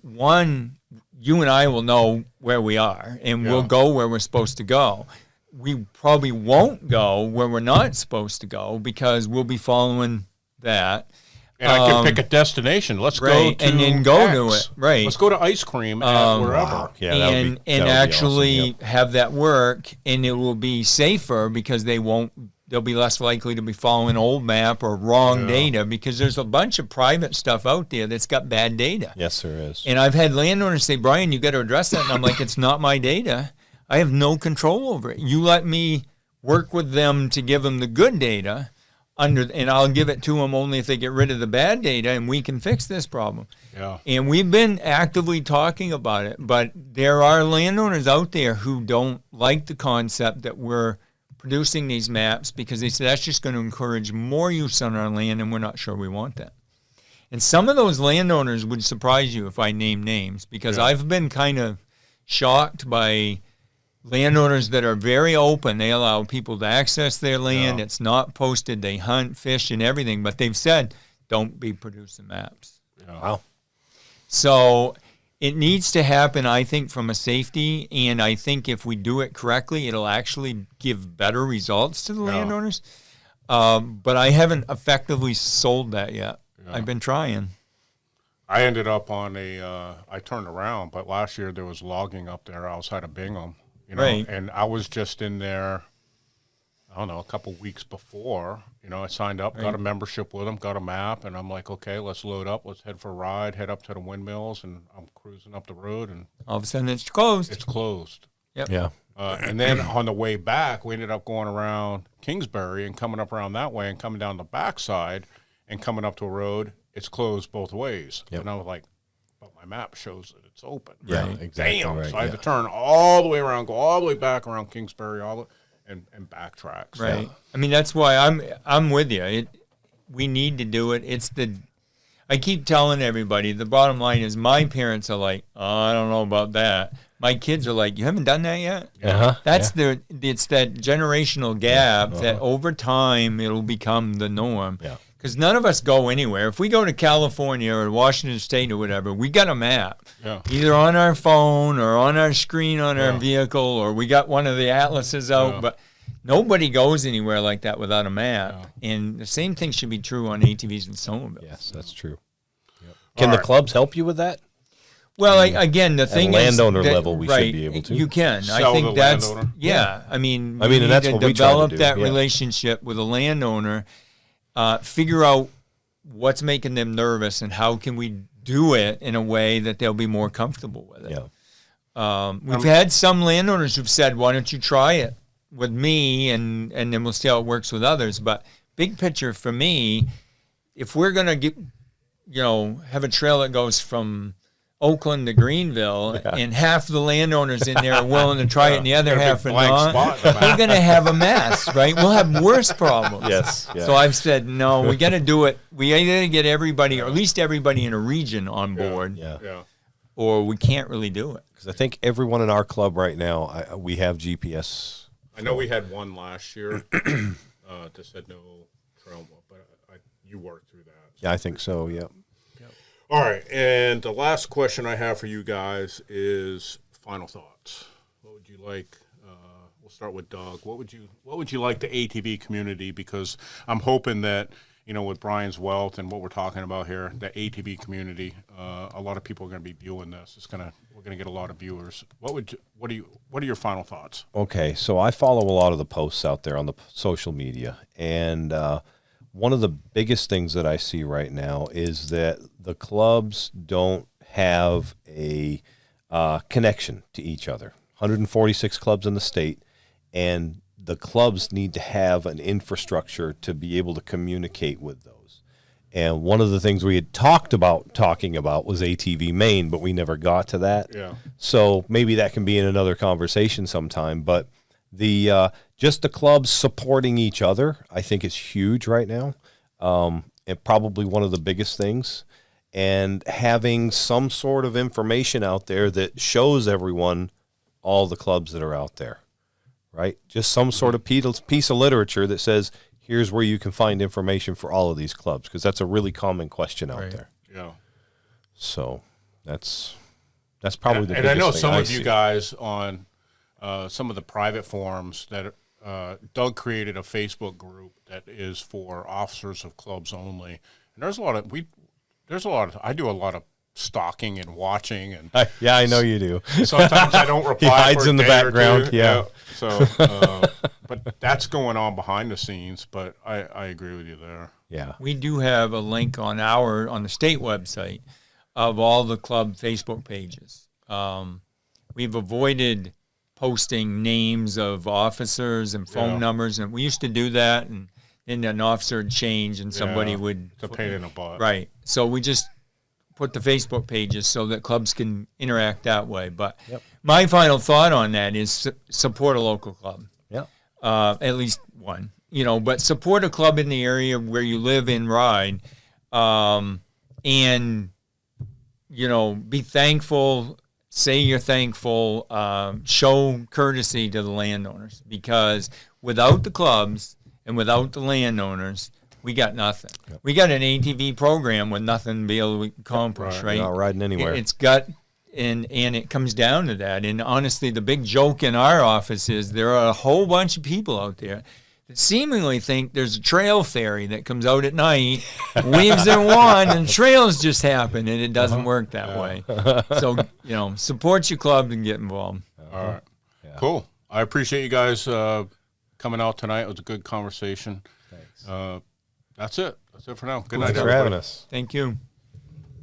you and I will know where we are, and we'll go where we're supposed to go. We probably won't go where we're not supposed to go because we'll be following that. And I can pick a destination. Let's go right, to and then go to X. it. Right. Let's go to ice cream at wherever. Wow. Yeah, that would and be, that would be actually awesome. Yep. have that work, and it will be safer because they'll be less likely to be following old map or wrong data, because there's a bunch of private stuff out there that's got bad data. Yes, there is. And I've had landowners say, Brian, you got to address that. And I'm like, it's not my data. I have no control over it. You let me work with them to give them the good data, and I'll give it to them only if they get rid of the bad data, and we can fix this problem. Yeah. And we've been actively talking about it, but there are landowners out there who don't like the concept that we're producing these maps, because they say that's just going to encourage more use on our land, and we're not sure we want that. And some of those landowners would surprise you if I name names, because I've been kind of shocked by landowners that are very open. They allow people to access their land. It's not posted. They hunt, fish, and everything, but they've said, don't be producing maps. Wow. So it needs to happen, I think, from a safety, and I think if we do it correctly, it'll actually give better results to the landowners. But I haven't effectively sold that yet. I've been trying. I ended up on I turned around, but last year there was logging up there outside of Bingham, you know, Right. and I was just in there, I don't know, a couple weeks before, you know, I signed up, got a membership with them, got a map, and I'm like, okay, let's load up, let's head for a ride, head up to the windmills, and I'm cruising up the road, and All of a sudden, it's closed. it's closed. Yeah. And then on the way back, we ended up going around Kingsbury and coming up around that way and coming down the backside and coming up to a road. It's closed both ways. Yep. And I was like, but my map shows that it's open. Yeah, exactly. Damn. Right. So I had to turn all the way around, go all the way back around Kingsbury, and backtrack. So, Right. I mean, that's why I'm with you. We need to do it. I keep telling everybody, the bottom line is my parents are like, oh, I don't know about that. My kids are like, you haven't done that yet? Uh-huh. It's that generational gap that over time it'll become the norm. Yeah. Because none of us go anywhere. If we go to California or Washington State or whatever, we got a map. Yeah. Either on our phone or on our screen on our vehicle, or we got one of the atlases out. Yeah. But nobody goes anywhere like that without a map. And the same thing should be true on ATVs and snowmobiles. Yes, that's true. Can All the right. clubs help you with that? Well, again, the thing is, landowner that- level, we should right, be able to. You can. I Sell think the that's landowner. I mean, I we mean, and need that's to what we try to develop do, that yeah. relationship with a landowner, figure out what's making them nervous, and how can we do it in a way that they'll be more comfortable with it. Yeah. We've had some landowners who've said, "Why don't you try it with me, and then we'll see how it works with others." But big picture for me, if we're going to have a trail that goes from Oakland to Greenville, and half the landowners in there are willing to try it, and the other half are not, we're going to have a mess, right? We'll have worse problems. Yes. Yeah. So I've said, no, we got to do it. We got to get everybody, or at least everybody in a region on board, or we can't really do it. Because I think everyone in our club right now, we have GPS. I know we had one last year that said no trail, but you worked through that. Yeah, I think so, yeah. All right, and the last question I have for you guys is final thoughts. What would you like? We'll start with Doug. What would you like the ATV community? Because I'm hoping that with Brian's wealth and what we're talking about here, the ATV community, a lot of people are going to be viewing this. We're going to get a lot of viewers. What are your final thoughts? Okay, so I follow a lot of the posts out there on the social media, and one of the biggest things that I see right now is that the clubs don't have a connection to each other. 146 clubs in the state, and the clubs need to have an infrastructure to be able to communicate with those. And one of the things we had talking about was ATV Maine, but we never got to that. Yeah. So maybe that can be in another conversation sometime. But just the clubs supporting each other, I think, is huge right now, and probably one of the biggest things. And having some sort of information out there that shows everyone all the clubs that are out there, right? Just some sort of piece of literature that says, here's where you can find information for all of these clubs, because that's a really common question out there. Yeah. So that's probably the biggest thing. And I know thing some I of you see. guys on some of the private forums that Doug created a Facebook group that is for officers of clubs only. And there's a lot of I do a lot of stalking and watching, and Yeah, I know you do. sometimes I don't reply. He hides for a in the day or background, two. yeah. So, but that's going on behind the scenes. But I agree with you there. Yeah. We do have a link on the state website of all the club Facebook pages. We've avoided posting names of officers and phone numbers, and we used to do that, and then an officer would change and somebody would... It's a pain in the butt. Right. So we just put the Facebook pages so that clubs can interact that way. But my final thought on that is support a local club. Yeah. At least one. But support a club in the area where you live and ride, and, be thankful, say you're thankful, show courtesy to the landowners, because without the clubs and without the landowners, we got nothing. Yep. We got an ATV program with nothing to be able to accomplish, right? You're not riding anywhere. It's got, and it comes down to that. And honestly, the big joke in our office is there are a whole bunch of people out there that seemingly think there's a trail ferry that comes out at night, waves their wand, and trails just happen, and it doesn't work that way. So, support your club and get involved. All right. Yeah. Cool. I appreciate you guys coming out tonight. It was a good conversation. Thanks. That's it. That's it for now. Good night, Thanks for everybody. having us. Thank you.